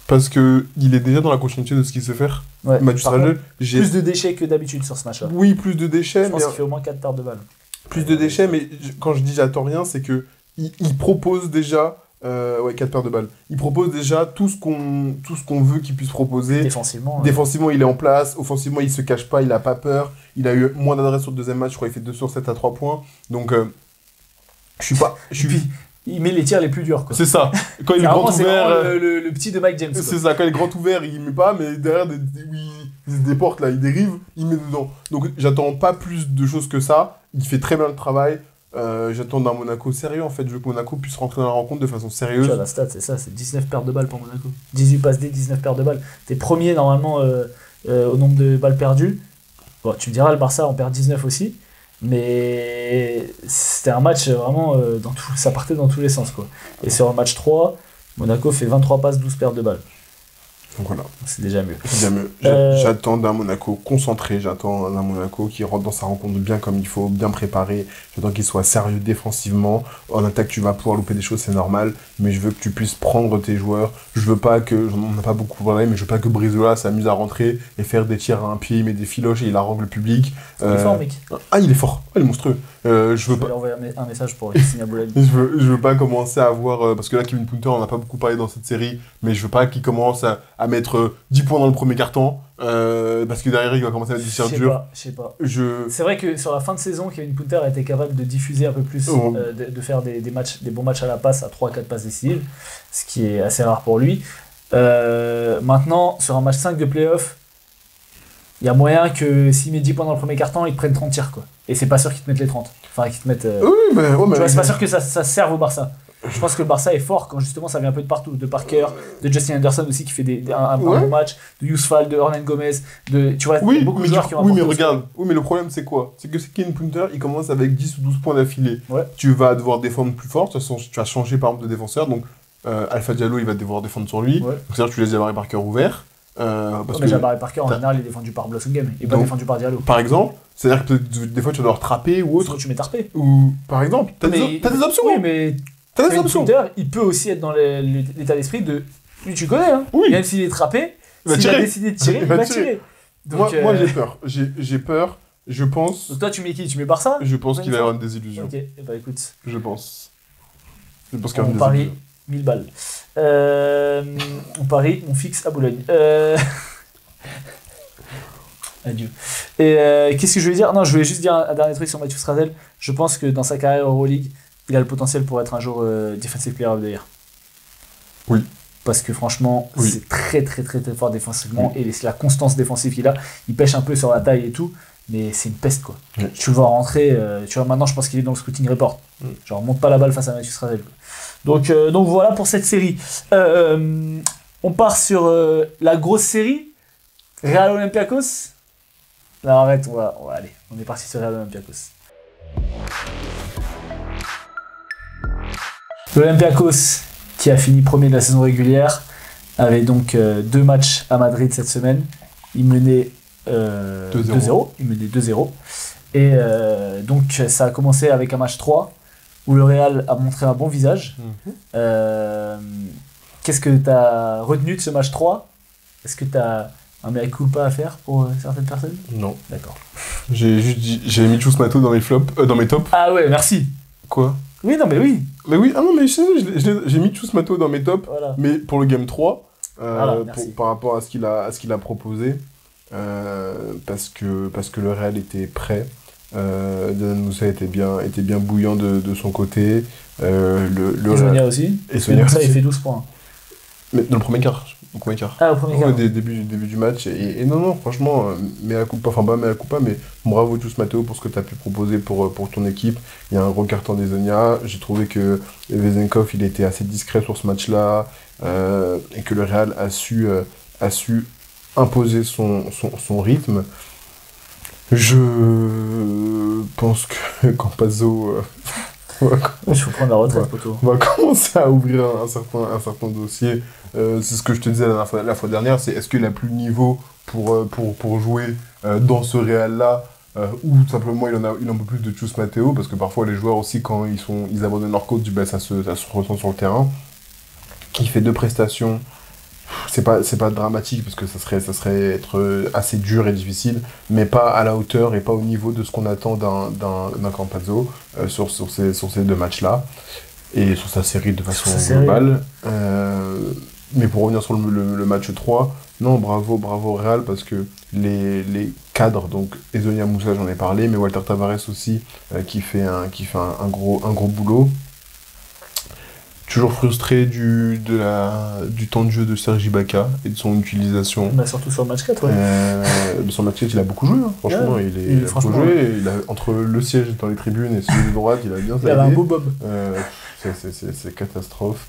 Parce que il est déjà dans la continuité de ce qu'il sait faire. Ouais, Mathieu Strazel, plus de déchets que d'habitude sur ce match-là. Oui, plus de déchets. Je pense qu'il fait au moins 4 pertes de balles. Plus de déchets, mais quand je dis j'attends rien, c'est que il propose déjà 4 paires de balles. Il propose déjà tout ce qu'on veut qu'il puisse proposer. Défensivement, il est en place. Offensivement, il se cache pas, il a pas peur. Il a eu moins d'adresse sur le deuxième match. Je crois qu'il fait 2 sur 7 à 3 points. Donc, il met les tirs les plus durs, quoi. C'est ça. Quand il est grand ouvert. Le petit de Mike James. C'est ça. Quand il est grand ouvert, il met pas, mais derrière, des portes, là, il dérive, il met dedans. Donc, j'attends pas plus de choses que ça. Il fait très bien le travail. J'attends d'un Monaco sérieux, en fait. Je veux que Monaco puisse rentrer dans la rencontre de façon sérieuse. Tu vois, la stat, c'est ça. C'est 19 pertes de balles pour Monaco. 18 passes D, 19 pertes de balles. T'es premier, normalement, au nombre de balles perdues. Bon, tu me diras, le Barça en perd 19 aussi. Mais c'était un match vraiment, ça partait dans tous les sens, quoi. Et sur le match 3, Monaco fait 23 passes, 12 pertes de balles. Donc voilà. C'est déjà mieux. J'attends d'un Monaco concentré, j'attends d'un Monaco qui rentre dans sa rencontre bien comme il faut, bien préparé. J'attends qu'il soit sérieux défensivement. En attaque, tu vas pouvoir louper des choses, c'est normal. Mais je veux que tu puisses prendre tes joueurs. Je veux pas que, on n'a pas beaucoup parlé, mais je veux pas que Brizola s'amuse à rentrer et faire des tirs à un pied, il met des filoches et il arrange le public. Il est fort, mec. Ah, il est fort. Ah, il est monstrueux. Je vais lui envoyer un message pour signer à Boulogne. je veux pas commencer à avoir... parce que là, Kevin Punter, on n'a pas beaucoup parlé dans cette série, mais je veux pas qu'il commence à mettre 10 points dans le premier carton, parce que derrière, il va commencer à mettre des tirs durs. Je sais pas. C'est vrai que sur la fin de saison, Kevin Punter a été capable de diffuser un peu plus, de faire des bons matchs à la passe, à 3-4 passes décisives, ce qui est assez rare pour lui. Maintenant, sur un match 5 de play-off, il y a moyen que s'il met 10 points dans le premier carton, il te prenne 30 tirs, quoi. Et c'est pas sûr qu'ils te mettent les 30. Enfin, qu'ils te mettent... Oui, mais... tu vois, c'est pas sûr que ça serve au Barça. Je pense que le Barça est fort quand justement ça vient un peu de partout. De Parker, de Justin Anderson aussi qui fait un bon match, de Yousfal, de Hernan Gomez, tu vois, beaucoup de joueurs qui ont mais regarde, mais le problème c'est quoi ? C'est que Kevin Punter, il commence avec 10 ou 12 points d'affilée. Ouais. Tu vas devoir défendre plus fort, tu vas changer par exemple de défenseur, donc Alpha Diallo il va devoir défendre sur lui. Ouais. Donc c'est-à-dire que tu laisses Jabari Parker ouvert. Mais Jabari Parker en général il est défendu par Blossom Game, il n'est pas défendu par Diallo. Par exemple, c'est-à-dire que des fois tu vas devoir trapper ou autre. Sinon tu mets tarpé. Ou par exemple, t'as des options. Oui, mais Kevin Punter, il peut aussi être dans l'état d'esprit de Lui, tu connais, hein. Oui. Même s'il est trappé, Il va s'il a tirer. décidé de tirer, il va tirer. Donc, Moi j'ai peur. J'ai peur. Je pense. Donc toi, tu mets qui? Tu mets Barça? Je pense qu'il va y avoir une désillusion. Ok, bah écoute. Je pense. Je pense qu'il y aura On une parie désillusion. 1000 balles. On parie, on fixe à Boulogne. Adieu. Et qu'est-ce que je voulais dire? Non, je voulais juste dire un dernier truc sur Mathieu Strazel. Je pense que dans sa carrière Euroleague, il a le potentiel pour être un jour Defensive Player of the Year. Oui. Parce que franchement, Oui. c'est très fort défensivement. Et c'est la constance défensive qu'il a. Il pêche un peu sur la taille et tout, mais c'est une peste, quoi. Oui. Tu le vois rentrer, tu vois, maintenant je pense qu'il est dans le scouting report. Genre, monte pas la balle face à Mathieu Strazel, quoi. Donc voilà pour cette série. On part sur la grosse série. Real Olympiakos. Non, arrête, on va aller. On est parti sur Real Olympiakos. L'Olympiakos, qui a fini premier de la saison régulière, avait donc 2 matchs à Madrid cette semaine. Il menait 2-0. Il menait 2-0. Et donc ça a commencé avec un match 3 où le Real a montré un bon visage. Qu'est-ce que tu as retenu de ce match 3? Est-ce que tu as un mea culpa à faire pour certaines personnes? Non. D'accord. J'ai juste dit. J'avais mis Chus Mato dans mes flops. Dans mes tops. Ah ouais, merci. Quoi? Oui, non, mais oui. Mais oui, ah non, mais j'ai mis Chus Mato dans mes tops. Voilà. Mais pour le game 3, Voilà, merci. par rapport à ce qu'il a proposé, parce que le Real était prêt. Donan Moussa était bien bouillant de son côté. Le Et Sonia aussi. Et Sonia Moussa, il aussi. fait 12 points. Mais dans le premier quart. Ah, au premier Ouais, quart. début du match. Et non, franchement, mea culpa, mais bravo tous Matteo pour ce que tu as pu proposer pour ton équipe. Il y a un gros carton des Zonia. J'ai trouvé que Vezenkov, il était assez discret sur ce match-là, et que le Real a su imposer son rythme. Je pense que Campazzo... Il faut prendre la retraite, Ouais. poteau. On va commencer à ouvrir un certain dossier. C'est ce que je te disais la fois dernière, c'est est-ce qu'il n'a plus le niveau pour jouer dans ce Real-là, ou tout simplement il en peut plus de Chus Matteo, parce que parfois les joueurs aussi, quand ils abandonnent leur coach, ben, ça se ressent sur le terrain. Il fait 2 prestations. C'est pas dramatique, parce que ça serait être assez dur et difficile, mais pas à la hauteur et pas au niveau de ce qu'on attend d'un Campazzo sur ces 2 matchs-là, et sur sa série de façon globale. Mais pour revenir sur le match 3, non, bravo Real, parce que les cadres, donc Ezonia Moussa, j'en ai parlé, mais Walter Tavares aussi, qui fait un gros boulot. Toujours frustré du temps de jeu de Serge Ibaka et de son utilisation. Bah, surtout sur le match 4, ouais. Sur le match 4, il a beaucoup joué, hein. Franchement. Ouais, Il a franchement, beaucoup joué. Entre le siège dans les tribunes et celui de droite, il a bien Il avait un aidé. beau bob. C'est catastrophe.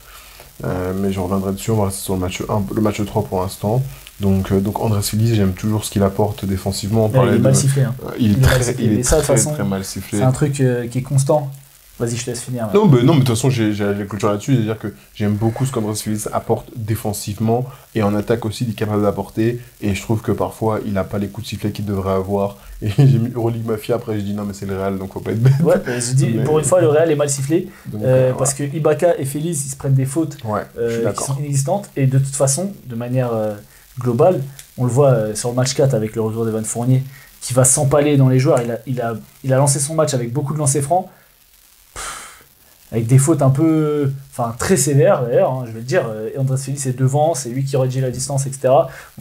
Mais je reviendrai dessus, on va rester sur le match 3 pour l'instant. Donc Andrés Filiz, j'aime toujours ce qu'il apporte défensivement. On parlait Il est mal sifflé. Hein. Il est mal sifflé. très, Et ça, de toute façon, très mal sifflé. C'est un truc qui est constant. Vas-y, je te laisse finir. Non, mais de toute façon, j'ai la clôture là-dessus, c'est-à-dire que j'aime beaucoup ce qu'Andrés Filiz apporte défensivement, et en attaque aussi, il est capable d'apporter, et je trouve que parfois, il n'a pas les coups de sifflet qu'il devrait avoir, et j'ai mis Euroleague Mafia, après j'ai dit non, mais c'est le Real, donc faut pas être bête. Ouais, je dis, Mais- pour une fois, le Real est mal sifflé, Donc, parce que Ibaka et Félix, ils se prennent des fautes ouais, je suis qui d'accord. sont inexistantes, et de toute façon, de manière globale, on le voit sur le match 4 avec le retour d'Evan Fournier, qui va s'empaler dans les joueurs. Il a lancé son match avec beaucoup de lancers francs, avec des fautes un peu, enfin très sévères d'ailleurs, hein, je vais le dire. Andrés Félix est devant, c'est lui qui réduit la distance, etc.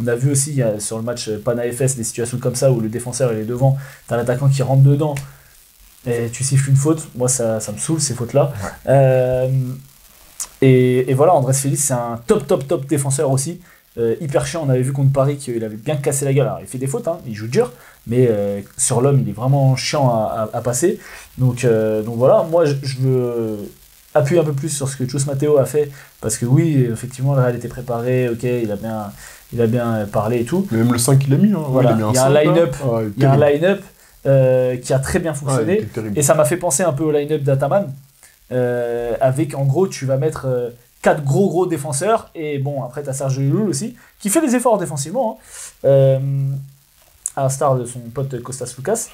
On a vu aussi sur le match Pana-FS des situations comme ça où le défenseur il est devant, t'as l'attaquant qui rentre dedans et tu siffles une faute. Moi ça me saoule ces fautes-là. Ouais. Et voilà, Andrés Félix c'est un top défenseur aussi. Hyper chiant, on avait vu contre Paris qu'il avait bien cassé la gueule. Alors il fait des fautes, hein, il joue dur, mais sur l'homme il est vraiment chiant à passer. Donc voilà, moi je veux appuyer un peu plus sur ce que Chus Matteo a fait, parce que oui, effectivement le Real était préparé, ok, il a bien parlé et tout. Mais même le 5 qu'il a mis, hein. Voilà, Ouais, il y a un 5, là. line-up, Ah, il y a un terrible. line-up qui a très bien Ah, il fonctionné. était terrible. Et ça m'a fait penser un peu au line-up d'Ataman, avec en gros tu vas mettre 4 gros défenseurs, et bon après t'as Serge Llull aussi, qui fait des efforts défensivement, hein. à l'instar de son pote Kostas Loukas.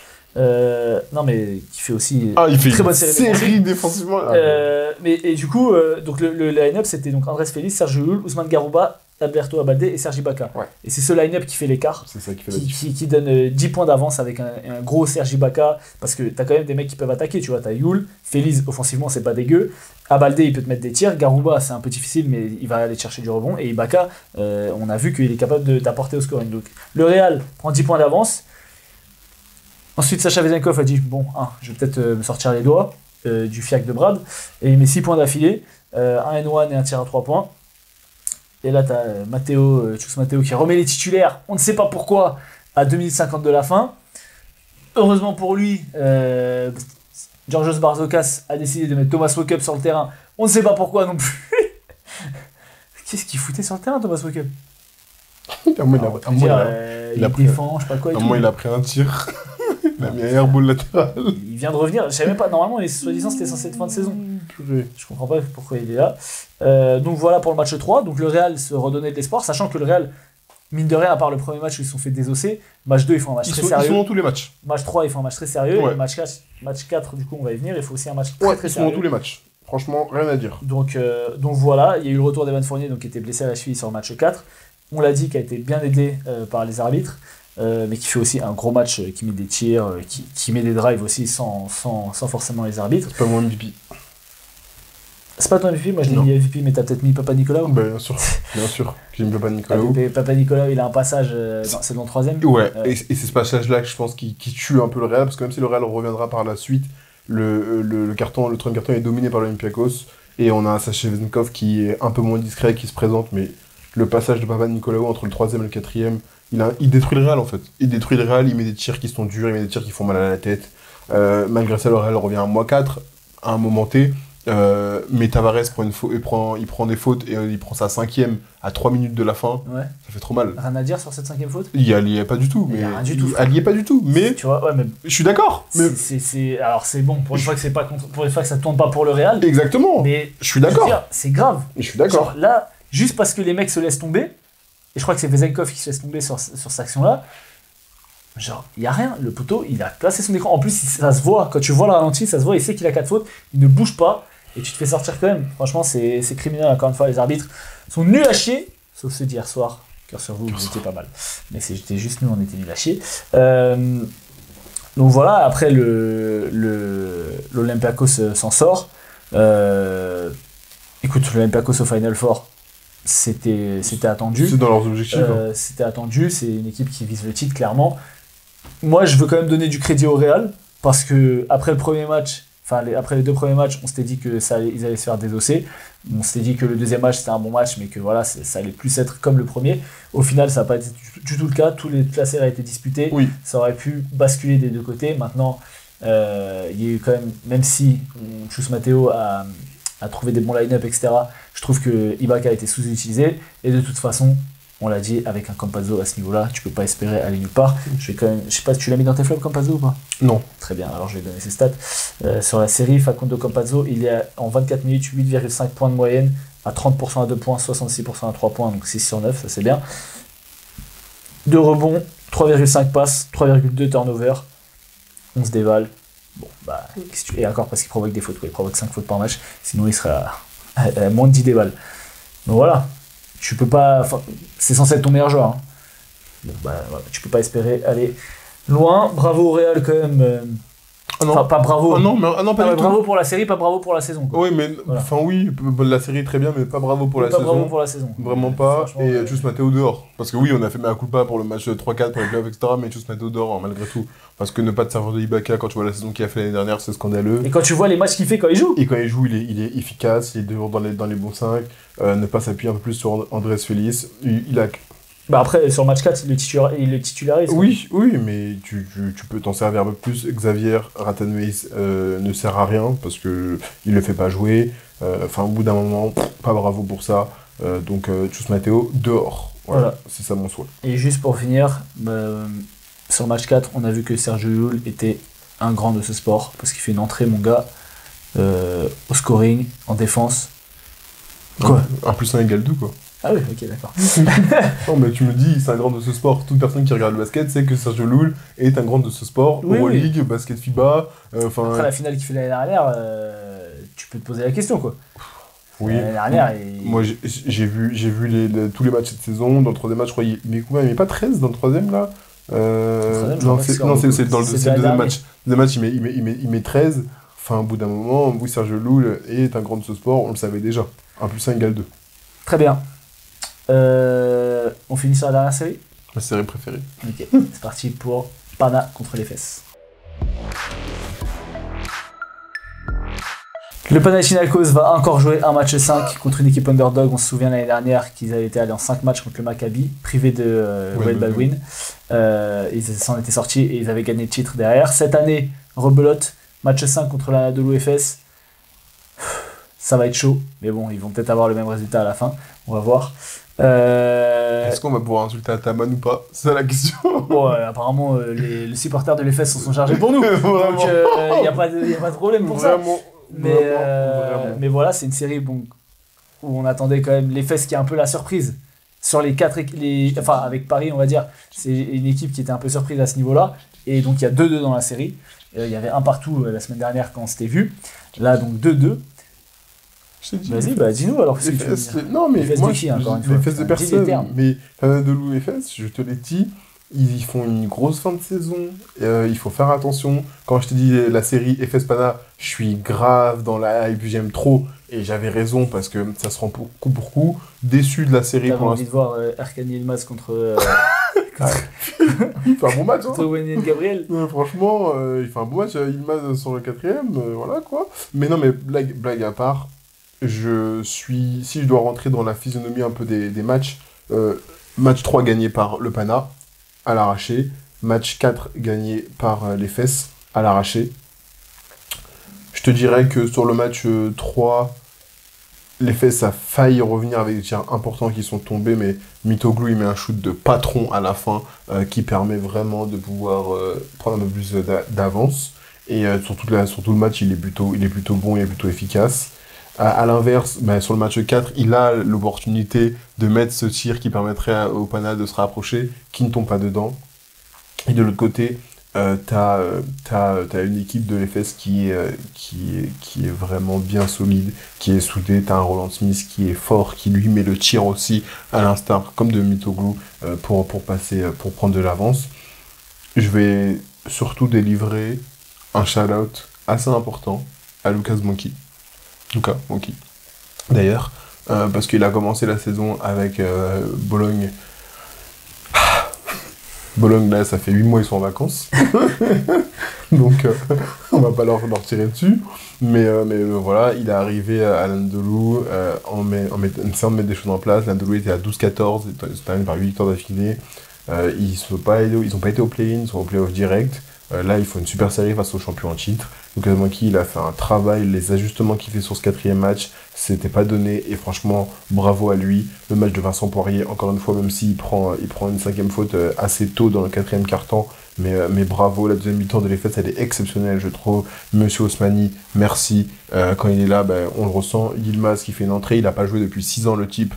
Non, mais qui fait aussi il fait une très une bonne série défensivement. et du coup, donc le line-up, c'était donc Andrés Félix, Sergio Llull, Ousmane Garouba, Alberto Abalde et Sergi Baka. Ouais. Et c'est ce line-up qui fait l'écart. C'est ça qui fait la différence. Qui donne 10 points d'avance avec un gros Sergi Baka, parce que t'as quand même des mecs qui peuvent attaquer, tu vois, t'as Llull, Félix, offensivement c'est pas dégueu, Abalde il peut te mettre des tirs, Garouba c'est un peu difficile mais il va aller chercher du rebond, et Ibaka, on a vu qu'il est capable d'apporter au scoring. Donc le Real prend 10 points d'avance. Ensuite Sacha Vezenkov a dit bon, je vais peut-être me sortir les doigts du fiac de Brad, et il met 6 points d'affilée, un N1 et un tir à 3 points. Et là, tu as Chus Mateo qui remet les titulaires, on ne sait pas pourquoi, à 2 minutes 50 de la fin. Heureusement pour lui, Georgios Barzokas a décidé de mettre Thomas Walkup sur le terrain. On ne sait pas pourquoi non plus. Qu'est-ce qu'il foutait sur le terrain, Thomas Walkup? Il défend, je sais pas quoi. Il a pris un tir. Il a mis un airball latéral. Il vient de revenir, je savais même pas, normalement, soi-disant, c'était censé être fin de saison. Je comprends pas pourquoi il est là. Donc voilà pour le match 3. Donc le Real se redonnait de l'espoir, sachant que le Real, mine de rien, à part le premier match où ils se sont fait désosser, match 2, ils font un match très sérieux. Ils sont dans tous les matchs. Match 3, ils font un match très sérieux. Ouais. Et match 4, du coup, on va y venir. Il faut aussi un match très ils sérieux. sont dans tous les matchs. Franchement, rien à dire. Donc voilà, il y a eu le retour d'Evan Fournier, donc, qui était blessé à la cheville sur le match 4. On l'a dit, qui a été bien aidé par les arbitres. Mais qui fait aussi un gros match, qui met des tirs, qui met des drives aussi sans forcément les arbitres. C'est pas mon MVP. C'est pas ton MVP, moi je l'ai mis MVP, mais t'as peut-être mis Papa Nicolas. Bien sûr, j'ai mis Papa Nicolas. Papa Nicolas, il a un passage, c'est dans le 3ème. Ouais, et c'est ce passage-là que je pense qui tue un peu le Real, parce que même si le Real reviendra par la suite, le troisième carton est dominé par l'Olympiakos, et on a un Sacha Vezenkov qui est un peu moins discret, qui se présente, mais le passage de Papa Nicolas entre le 3ème et le 4ème, il détruit le Real en fait. Il détruit le Real, il met des tirs qui sont durs, il met des tirs qui font mal à la tête. Malgré ça, le Real revient à -4, à un moment T. Mais Tavares il prend des fautes et il prend sa 5ème à 3 minutes de la fin. Ouais. Ça fait trop mal. Rien à dire sur cette 5ème faute? Il y est pas du tout. Il y a rien du tout. Elle y est pas du tout. Mais tu vois, ouais, mais je suis d'accord. Mais alors c'est bon pour une fois que c'est pas pour une fois que ça tourne pas pour le Real. Exactement. Mais je suis d'accord. C'est grave. Je suis d'accord. Genre, là, juste parce que les mecs se laissent tomber. Et je crois que c'est Vezenkov qui se laisse tomber sur cette action-là. Genre, il n'y a rien. Le poteau, il a placé son écran. En plus, ça se voit. Quand tu vois le ralenti, ça se voit. Il sait qu'il a 4 fautes. Il ne bouge pas. Et tu te fais sortir quand même. Franchement, c'est criminel. Encore une fois, les arbitres sont nuls à chier. Sauf ceux d'hier soir. Cœur sur vous, vous étiez pas mal. Mais j'étais juste nous, on était nuls à chier. Donc voilà, après, l'Olympiakos s'en sort. Écoute, l'Olympiakos au Final Four, c'était attendu. C'est dans leurs objectifs. C'était attendu, c'est une équipe qui vise le titre, clairement. Moi, je veux quand même donner du crédit au Real, parce que après le premier match, après les 2 premiers matchs, on s'était dit que ils allaient se faire désosser. On s'était dit que le 2e match, c'était un bon match, mais que voilà, ça allait plus être comme le premier. Au final, ça n'a pas été du tout le cas. Toute la série a été disputée. Oui. Ça aurait pu basculer des 2 côtés. Maintenant, il y a eu quand même si Chus Mateo a trouvé des bons line-up, etc., je trouve que Ibaka a été sous-utilisé. Et de toute façon, on l'a dit, avec un Campazzo à ce niveau-là, tu peux pas espérer aller nulle part. Je sais pas, tu l'as mis dans tes flops, Campazzo, ou pas? Non. Très bien, alors je vais donner ses stats. Sur la série, Facundo Campazzo, il est en 24 minutes, 8,5 points de moyenne, à 30% à 2 points, 66% à 3 points, donc 6 sur 9, ça c'est bien. 2 rebonds, 3,5 passes, 3,2 turnover, 11 dévals. Bon, bah, et encore parce qu'il provoque des fautes, quoi. Il provoque 5 fautes par match, sinon il serait à moins de 10 dévals. Donc voilà. Tu peux pas. C'est censé être ton meilleur joueur. Hein. Donc, bah, voilà, tu peux pas espérer aller loin. Bravo au Real quand même. Enfin, pas bravo. Non, pas du tout. Bravo pour la série, pas bravo pour la saison. Quoi. Oui, mais voilà. Oui, la série est très bien, mais pas bravo pour la saison. Pas bravo pour la saison. Vraiment pas. Et Chus Mateo dehors. Parce que oui, on a fait mea culpa pour le match 3-4 pour les playoffs, etc. Mais Chus Mateo dehors, malgré tout. Parce que ne pas te servir de Ibaka quand tu vois la saison qu'il a fait l'année dernière, c'est scandaleux. Et quand tu vois les matchs qu'il fait quand il joue. Et quand il joue, il est efficace, il est toujours dans les bons 5. Ne pas s'appuyer un peu plus sur Andrés Félix. Il a. Bah après, sur le match 4, il le titularise. Oui, mais tu peux t'en servir un peu plus. Xavier Rathenweis ne sert à rien parce qu'il ne le fait pas jouer. Au bout d'un moment, pas bravo pour ça. Donc, Chus Mateo, dehors. Voilà. C'est ça mon souhait. Et juste pour finir, sur le match 4, on a vu que Sergio Llull était un grand de ce sport parce qu'il fait une entrée, mon gars, au scoring, en défense. Quoi ? 1+1 égale 2, quoi. Ah oui, ok, d'accord. Non, mais tu me dis, c'est un grand de ce sport. Toute personne qui regarde le basket sait que Sergio Llull est un grand de ce sport. Oui, Euroleague, basket FIBA. Après la finale qu'il fait l'année dernière, tu peux te poser la question, quoi. Oui. L'année dernière, Moi, j'ai vu tous les matchs cette saison. Dans le troisième match, je crois, il met combien? Il met pas 13 dans le troisième, là non, c'est dans le deuxième match. Le deuxième match, il met 13. Enfin, au bout d'un moment, oui, Sergio Llull est un grand de ce sport, on le savait déjà. 1 + 1 = 2. Très bien. On finit sur la dernière série? Ma série préférée. Ok, c'est parti pour Pana contre les fesses. Le Panathinaikos va encore jouer un match 5 contre une équipe underdog. On se souvient l'année dernière qu'ils avaient été allés en 5 matchs contre le Maccabi, privés de Wade Baldwin. Ils s'en étaient sortis et ils avaient gagné le titre derrière. Cette année, rebelote, match 5 contre l'Anadolu Efes. Ça va être chaud, mais bon, ils vont peut-être avoir le même résultat à la fin. On va voir. Est-ce qu'on va pouvoir insulter Ataman ou pas? C'est ça la question. Bon, apparemment, les supporters de l'Efes se sont chargés pour nous. Donc, il n'y a pas de problème pour ça. Mais voilà, c'est une série où on attendait quand même l'Efes qui est un peu la surprise. Sur les 4 enfin, avec Paris, on va dire, c'est une équipe qui était un peu surprise à ce niveau-là. Et donc, il y a 2-2 dans la série. Il y avait un partout la semaine dernière quand on s'était vu. Là, donc 2-2. Vas-y, dis-nous alors. Non, mais les moi, de qui, encore une fois, les fesses de personne. Mais Anadolu Efes, je te l'ai dit, ils font une grosse fin de saison. Il faut faire attention. Quand je t'ai dit la série Efes Pana, je suis grave dans la hype, j'aime trop. Et j'avais raison parce que ça se rend coup pour coup. Déçu de la série pour l'instant. J'ai envie de voir Erkan Yilmaz contre. Il fait un bon match. Contre Wenyen Gabriel. Franchement, il fait un bon match. Yilmaz sur le 4ème. Voilà quoi. Mais non, mais blague à part. Si je dois rentrer dans la physionomie un peu des matchs, match 3 gagné par le Pana, à l'arraché, match 4 gagné par les fesses, à l'arraché. Je te dirais que sur le match 3, les fesses a failli revenir avec des tirs importants qui sont tombés, mais Mitoglou il met un shoot de patron à la fin qui permet vraiment de pouvoir prendre un peu plus d'avance. Et sur tout le match, il est plutôt bon, il est plutôt efficace. À l'inverse, sur le match 4, il a l'opportunité de mettre ce tir qui permettrait au Pana de se rapprocher, qui ne tombe pas dedans. Et de l'autre côté, t'as une équipe de l'Efes qui est vraiment bien solide, qui est soudée. T'as un Roland Smith qui est fort, qui lui met le tir aussi, à l'instar comme de Mitoglou, pour prendre de l'avance. Je vais surtout délivrer un shout-out assez important à Lucas Monkey. D'ailleurs, parce qu'il a commencé la saison avec Bologne. Bologne, là, ça fait 8 mois ils sont en vacances. Donc, on va pas leur tirer dessus. Mais voilà, il est arrivé à l'Anadolu en essayant de mettre des choses en place. L'Anadolu était à 12-14, c'est terminé par 8 victoires d'affilée. Ils n'ont pas été au play-in, ils sont au play-off direct. Là, il faut une super série face aux champions en titre. Donc, Monkey, il a fait un travail. Les ajustements qu'il fait sur ce 4e match, c'était pas donné. Et franchement, bravo à lui. Le match de Vincent Poirier, encore une fois, même s'il prend une 5e faute assez tôt dans le 4e quart-temps. Mais bravo, la deuxième mi-temps de l'Efes, elle est exceptionnelle, je trouve. Monsieur Osmani, merci. Quand il est là, on le ressent. Yilmaz qui fait une entrée. Il n'a pas joué depuis 6 ans, le type,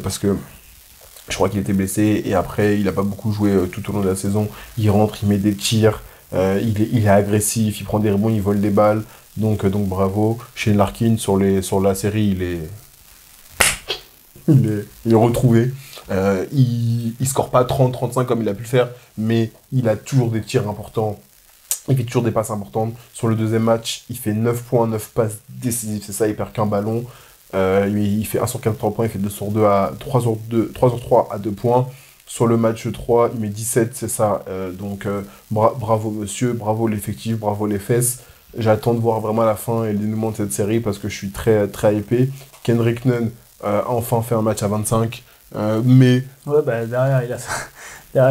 parce que je crois qu'il était blessé. Et après, il n'a pas beaucoup joué tout au long de la saison. Il rentre, il met des tirs. Il est agressif, il prend des rebonds, il vole des balles. Donc bravo. Shane Larkin, sur la série, il est retrouvé. Il score pas 30-35 comme il a pu le faire, mais il a toujours des tirs importants. Il fait toujours des passes importantes. Sur le deuxième match, il fait 9 points, 9 passes décisives. C'est ça, il perd qu'un ballon. Il fait 1 sur 4 3 points, il fait 2 sur 2 à 3 sur 3 à 2 points. Sur le match 3, il met 17, c'est ça. Bravo monsieur, bravo l'effectif, bravo les fesses. J'attends de voir vraiment la fin et le dénouement de cette série parce que je suis très, très hypé. Kendrick Nunn a enfin fait un match à 25. Mais... Ouais, derrière,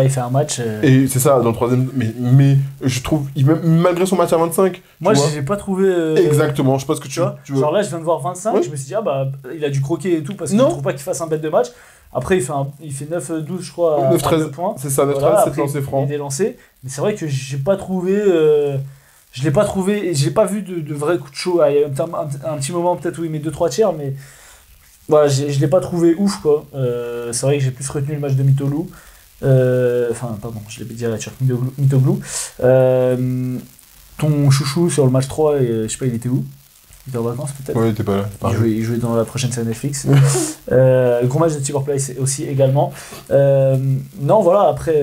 il fait un match... Et c'est ça, dans le troisième... Mais je trouve, malgré son match à 25... Moi, je n'ai pas trouvé... Exactement, je pense que tu vois. Genre là, je viens de voir 25, ouais. Je me suis dit, il a dû croquer et tout parce qu'il ne trouve pas qu'il fasse un bête de match. Après, il fait 9-12, je crois, à 2 points. C'est ça, 9-13, 7 lancers francs. Il est lancé. Mais c'est vrai que j'ai pas trouvé... je l'ai pas trouvé... Et j'ai pas vu de vrai coup de chaud. Il y a un petit moment peut-être où il met 2-3 tirs, mais... voilà, je l'ai pas trouvé ouf, quoi. C'est vrai que j'ai plus retenu le match de Mitoglou. Enfin, pardon, je l'ai dit à la Turque, Mitoglou. Ton chouchou sur le match 3, je sais pas, il était où? Il était en vacances peut-être? Ouais, il était pas là. Il jouait dans la prochaine série Netflix. Gros match de Timor Play aussi également. Non, voilà, après,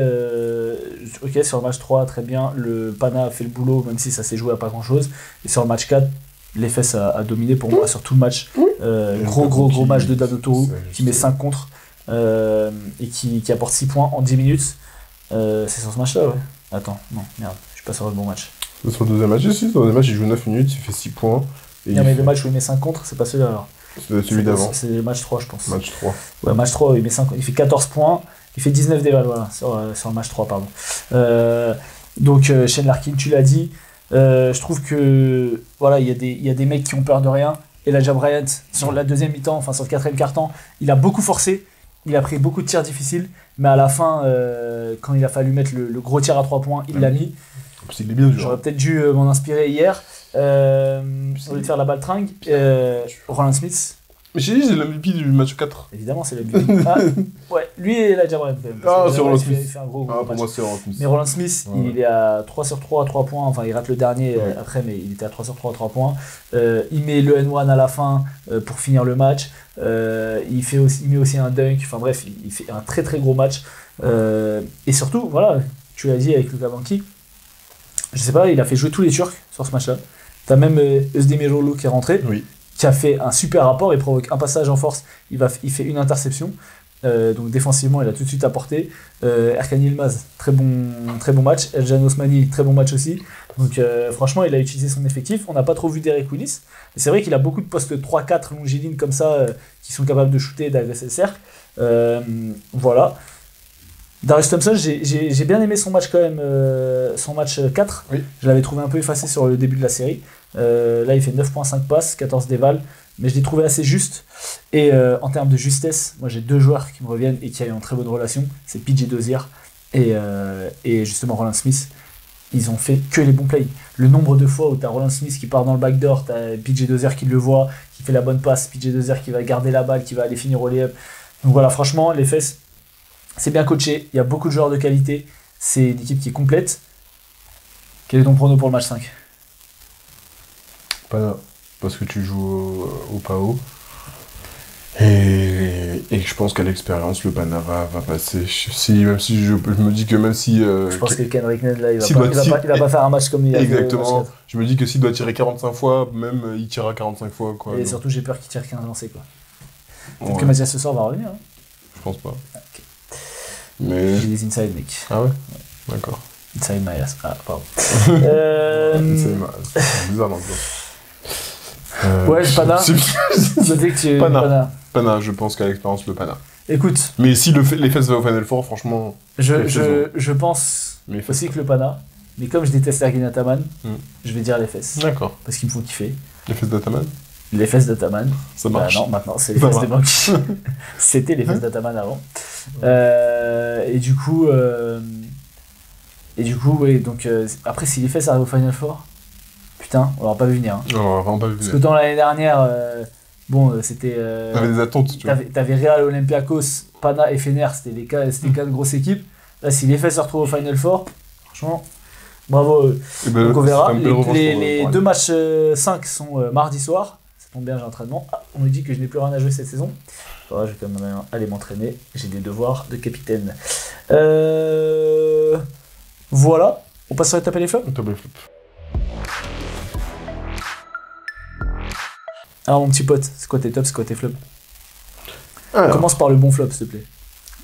ok, sur le match 3, très bien. Le Pana a fait le boulot, même si ça s'est joué à pas grand chose. Et sur le match 4, l'Efes a dominé pour moi sur tout le match. Gros match de Dado qui met 5 contre et qui apporte 6 points en 10 minutes. C'est sur ce match-là, ouais. Attends, non, merde, je suis pas sur le bon match. C'est sur le deuxième match, si, sur le deuxième match, il joue 9 minutes, il fait 6 points. Non, mais le match où il met 5 contre, c'est pas celui-là alors. C'est celui d'avant. C'est le match 3, je pense. Match 3. Ouais, match 3, il fait 14 points, il fait 19 déval, voilà, sur le match 3, pardon. Donc, Shane Larkin, tu l'as dit. Je trouve que, voilà, il y a des mecs qui ont peur de rien. Et Elijah Bryant, sur la deuxième mi-temps, enfin sur le quatrième quart-temps, il a beaucoup forcé, il a pris beaucoup de tirs difficiles, mais à la fin, quand il a fallu mettre le gros tir à 3 points, il l'a mis. Il est bien dur. J'aurais peut-être dû m'en inspirer hier. Au lieu de faire la baltringue, Roland Smith. Mais j'ai dit, c'est le MVP du match 4. Évidemment, c'est le MVP. Ouais, lui et Elijah Bryant quand même. Ah, c'est Roland Smith. Il fait un gros Pour match. moi, c'est Roland Smith. Mais Roland Smith, il est à 3 sur 3 à 3 points. Enfin, il rate le dernier après, mais il était à 3 sur 3 à 3 points. Il met le N1 à la fin pour finir le match. Il met aussi un dunk. Enfin bref, il fait un très très gros match. Et surtout, voilà, tu l'as dit avec Luka Banki, je sais pas, il a fait jouer tous les Turcs sur ce match-là. T'as même Özdemiroğlu qui est rentré, qui a fait un super rapport, il provoque un passage en force, il fait une interception. Donc défensivement, il a tout de suite apporté. Erkan Yilmaz, très bon match. Eljan Osmani, très bon match aussi. Donc franchement, il a utilisé son effectif. On n'a pas trop vu Derek Willis. Mais c'est vrai qu'il a beaucoup de postes 3-4 longilines comme ça qui sont capables de shooter et d'agresser le cercle. Voilà. Darius Thompson, j'ai bien aimé son match quand même, son match 4. Oui. Je l'avais trouvé un peu effacé sur le début de la série. Là, il fait 9.5 passes, 14 dévals. Mais je l'ai trouvé assez juste. Et en termes de justesse, moi j'ai 2 joueurs qui me reviennent et qui ont une très bonne relation. C'est PJ Dozier et justement Roland Smith. Ils ont fait que les bons plays. Le nombre de fois où tu as Roland Smith qui part dans le backdoor, tu as PJ Dozier qui le voit, qui fait la bonne passe, PJ Dozier qui va garder la balle, qui va aller finir au lay-up. Donc voilà, franchement, les Fesses, c'est bien coaché. Il y a beaucoup de joueurs de qualité. C'est une équipe qui est complète. Quel est ton prono pour le match 5 ? Pas parce que tu joues au PAO. Et je pense qu'à l'expérience, le Pana va passer. Même si je me dis que même si... je pense que Kendrick Nunn, là, il va pas faire un match comme il a fait. Exactement. Je me dis que s'il doit tirer 45 fois, même il tirera 45 fois. Quoi, et surtout, j'ai peur qu'il tire 15 lancés. Peut-être Ouais. que Mathias ce soir va revenir. Hein. Je pense pas. Okay. Mais... J'ai des inside, mec. Ah ouais. D'accord. Inside my ass. Ah, pardon. C'est bizarre l'ambiance. Ouais, le Pana. Je dis que tu Pana, je pense qu'à l'expérience, le Pana. Écoute. Mais si les Fesses va au Final Four, franchement... Je pense aussi que le Pana, mais comme je déteste Ergin Ataman, je vais dire les Fesses. D'accord. Parce qu'il me faut kiffer. Les Fesses d'Ataman? Les Fesses d'Ataman. Ça marche. Non, maintenant, c'est les Fesses de Banki. C'était les Fesses d'Ataman avant. Et du coup, oui, donc après, si les Fesses arrivent au Final Four, putain, on l'aura pas vu venir. Hein. On l'aura vraiment pas vu venir. Parce que dans l'année dernière, c'était... T'avais des attentes, tu vois. T'avais Real, Olympiakos, Pana et Fener, c'était 4 grosses équipes. Là, si les Fesses se retrouvent au Final Four, franchement, bravo. Donc on verra. Les 2 matchs 5 sont mardi soir. Ça tombe bien, j'ai entraînement. Ah, on me dit que je n'ai plus rien à jouer cette saison. Je vais quand même aller m'entraîner. J'ai des devoirs de capitaine. Voilà. On passe sur les top et les flops. Top et flop. Alors mon petit pote, c'est quoi tes tops, c'est quoi tes flops? Alors. Commence par le bon flop, s'il te plaît.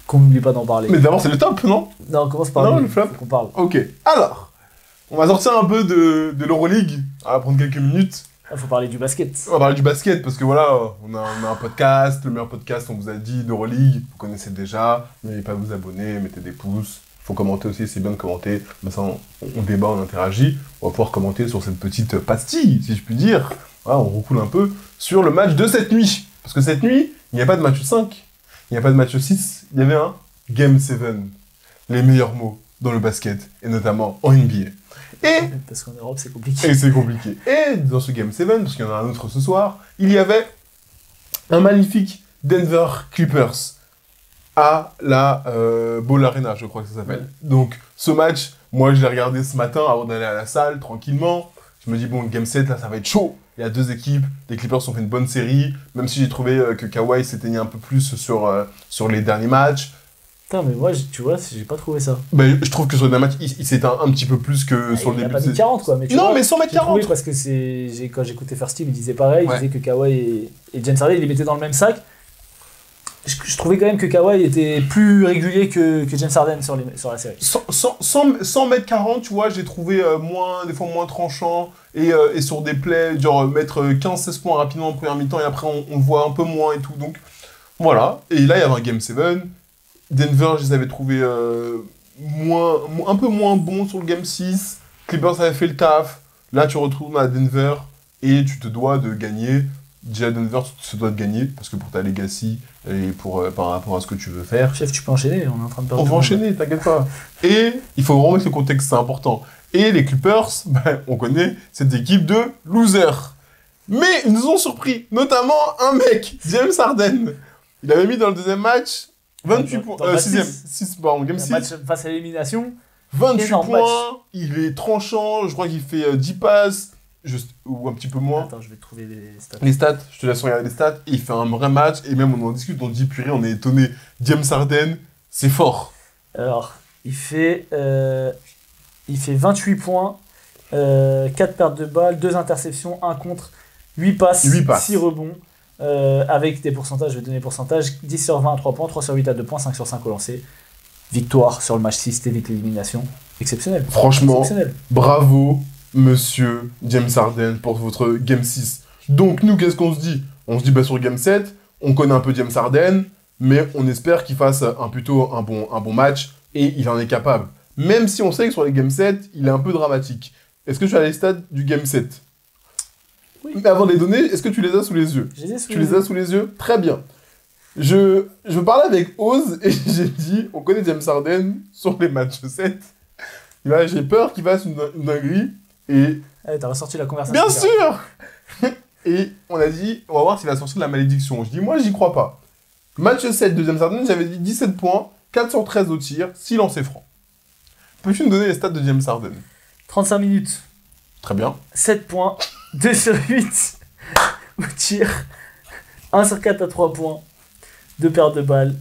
Qu'on n'oublie pas d'en parler. Mais d'abord, c'est le top, non? Non, commence par le flop. Qu'on parle. Ok. Alors, on va sortir un peu de l'Euroleague. On va prendre quelques minutes. Il faut parler du basket. On va parler du basket parce que voilà, on a un podcast, le meilleur podcast, on vous a dit, d'Euroleague. Vous connaissez déjà. N'oubliez pas de vous abonner, mettez des pouces. Il faut commenter aussi, c'est bien de commenter. Comme ça, on débat, on interagit. On va pouvoir commenter sur cette petite pastille, si je puis dire. Voilà, on recoule un peu sur le match de cette nuit. Parce que cette nuit, il n'y a pas de match 5, il n'y a pas de match 6, il y avait un Game 7. Les meilleurs mots dans le basket, et notamment en NBA. Parce qu'en Europe, c'est compliqué. Et c'est compliqué. Et dans ce Game 7, parce qu'il y en a un autre ce soir, il y avait un magnifique Denver Clippers à la Ball Arena, je crois que ça s'appelle. Ouais. Donc, ce match, moi, je l'ai regardé ce matin avant d'aller à la salle, tranquillement. Je me dis, bon, Game 7, là, ça va être chaud. Il y a 2 équipes. Les Clippers ont fait une bonne série, même si j'ai trouvé que Kawhi s'éteignait un peu plus sur les derniers matchs. Putain, mais moi, tu vois, j'ai pas trouvé ça. Ben, je trouve que sur le dernier match, il s'éteint un petit peu plus que sur le Il a début pas de mis 40, quoi. Mais tu Non, vois, mais 100 mètres j'ai trouvé 40. parce que quand j'écoutais First Team, il disait pareil. Ouais. Il disait que Kawhi et James Harden, ils les mettaient dans le même sac. Je trouvais quand même que Kawhi était plus régulier que James Harden sur la série. 100 mètres 40, tu vois, j'ai trouvé des fois moins tranchant et sur des plays, genre mettre 15-16 points rapidement en première mi-temps et après on voit un peu moins et tout. Donc voilà. Et là, il y avait un Game 7. Denver, je les avais trouvés un peu moins bons sur le Game 6. Clippers avaient fait le taf. Là, tu retournes à Denver et tu te dois de gagner. Déjà, Denver, tu te dois de gagner parce que pour ta legacy et par rapport à ce que tu veux faire. Chef, tu peux enchaîner, on est en train de perdre. On va enchaîner, t'inquiète pas. Et il faut vraiment mettre le contexte, c'est important. Et les Clippers, ben, on connaît cette équipe de losers. Mais ils nous ont surpris, notamment un mec, James Harden. Il avait mis dans le deuxième match 28 points. Dans le match 6, pardon, game 6. Match face à l'élimination. 28 énorme points, match. il est tranchant, je crois qu'il fait 10 passes, ou un petit peu moins. Attends, je vais trouver les stats. Les stats, je te laisse regarder les stats. Et il fait un vrai match, et même on en discute, on dit purée, on est étonné. James Harden, c'est fort. Alors, il fait 28 points, 4 pertes de balles, 2 interceptions, 1 contre, 8 passes, 6 rebonds. Avec des pourcentages, je vais donner les pourcentages 10 sur 20 à 3 points, 3 sur 8 à 2 points, 5 sur 5 au lancer. Victoire sur le match 6, t'évites l'élimination. Exceptionnel. Franchement, exceptionnel. Bravo, monsieur James Harden, pour votre Game 6. Donc, nous, qu'est-ce qu'on se dit? On se dit, bah, sur Game 7, on connaît un peu James Harden, mais on espère qu'il fasse plutôt un bon match, et il en est capable. Même si on sait que sur les Game 7, il est un peu dramatique. Est-ce que tu as les stats du Game 7? Oui. Mais avant de les donner, est-ce que tu les as sous les yeux? Tu les as sous les yeux? Très bien. Je parlais avec Oz et j'ai dit, on connaît James Harden sur les matchs 7. Et là, j'ai peur qu'il fasse une dinguerie. Et Allez, t'as ressorti la conversation. bien sûr. Et on a dit, on va voir s'il a sorti de la malédiction. Je dis, moi, j'y crois pas. Match 7 de James Harden, j'avais dit 17 points, 4 sur 13 au tir, 6 lancers francs. Peux-tu me donner les stats de James Harden? 35 minutes, Très bien. 7 points, 2 sur 8 au tir, 1 sur 4 à 3 points, 2 pertes de balles,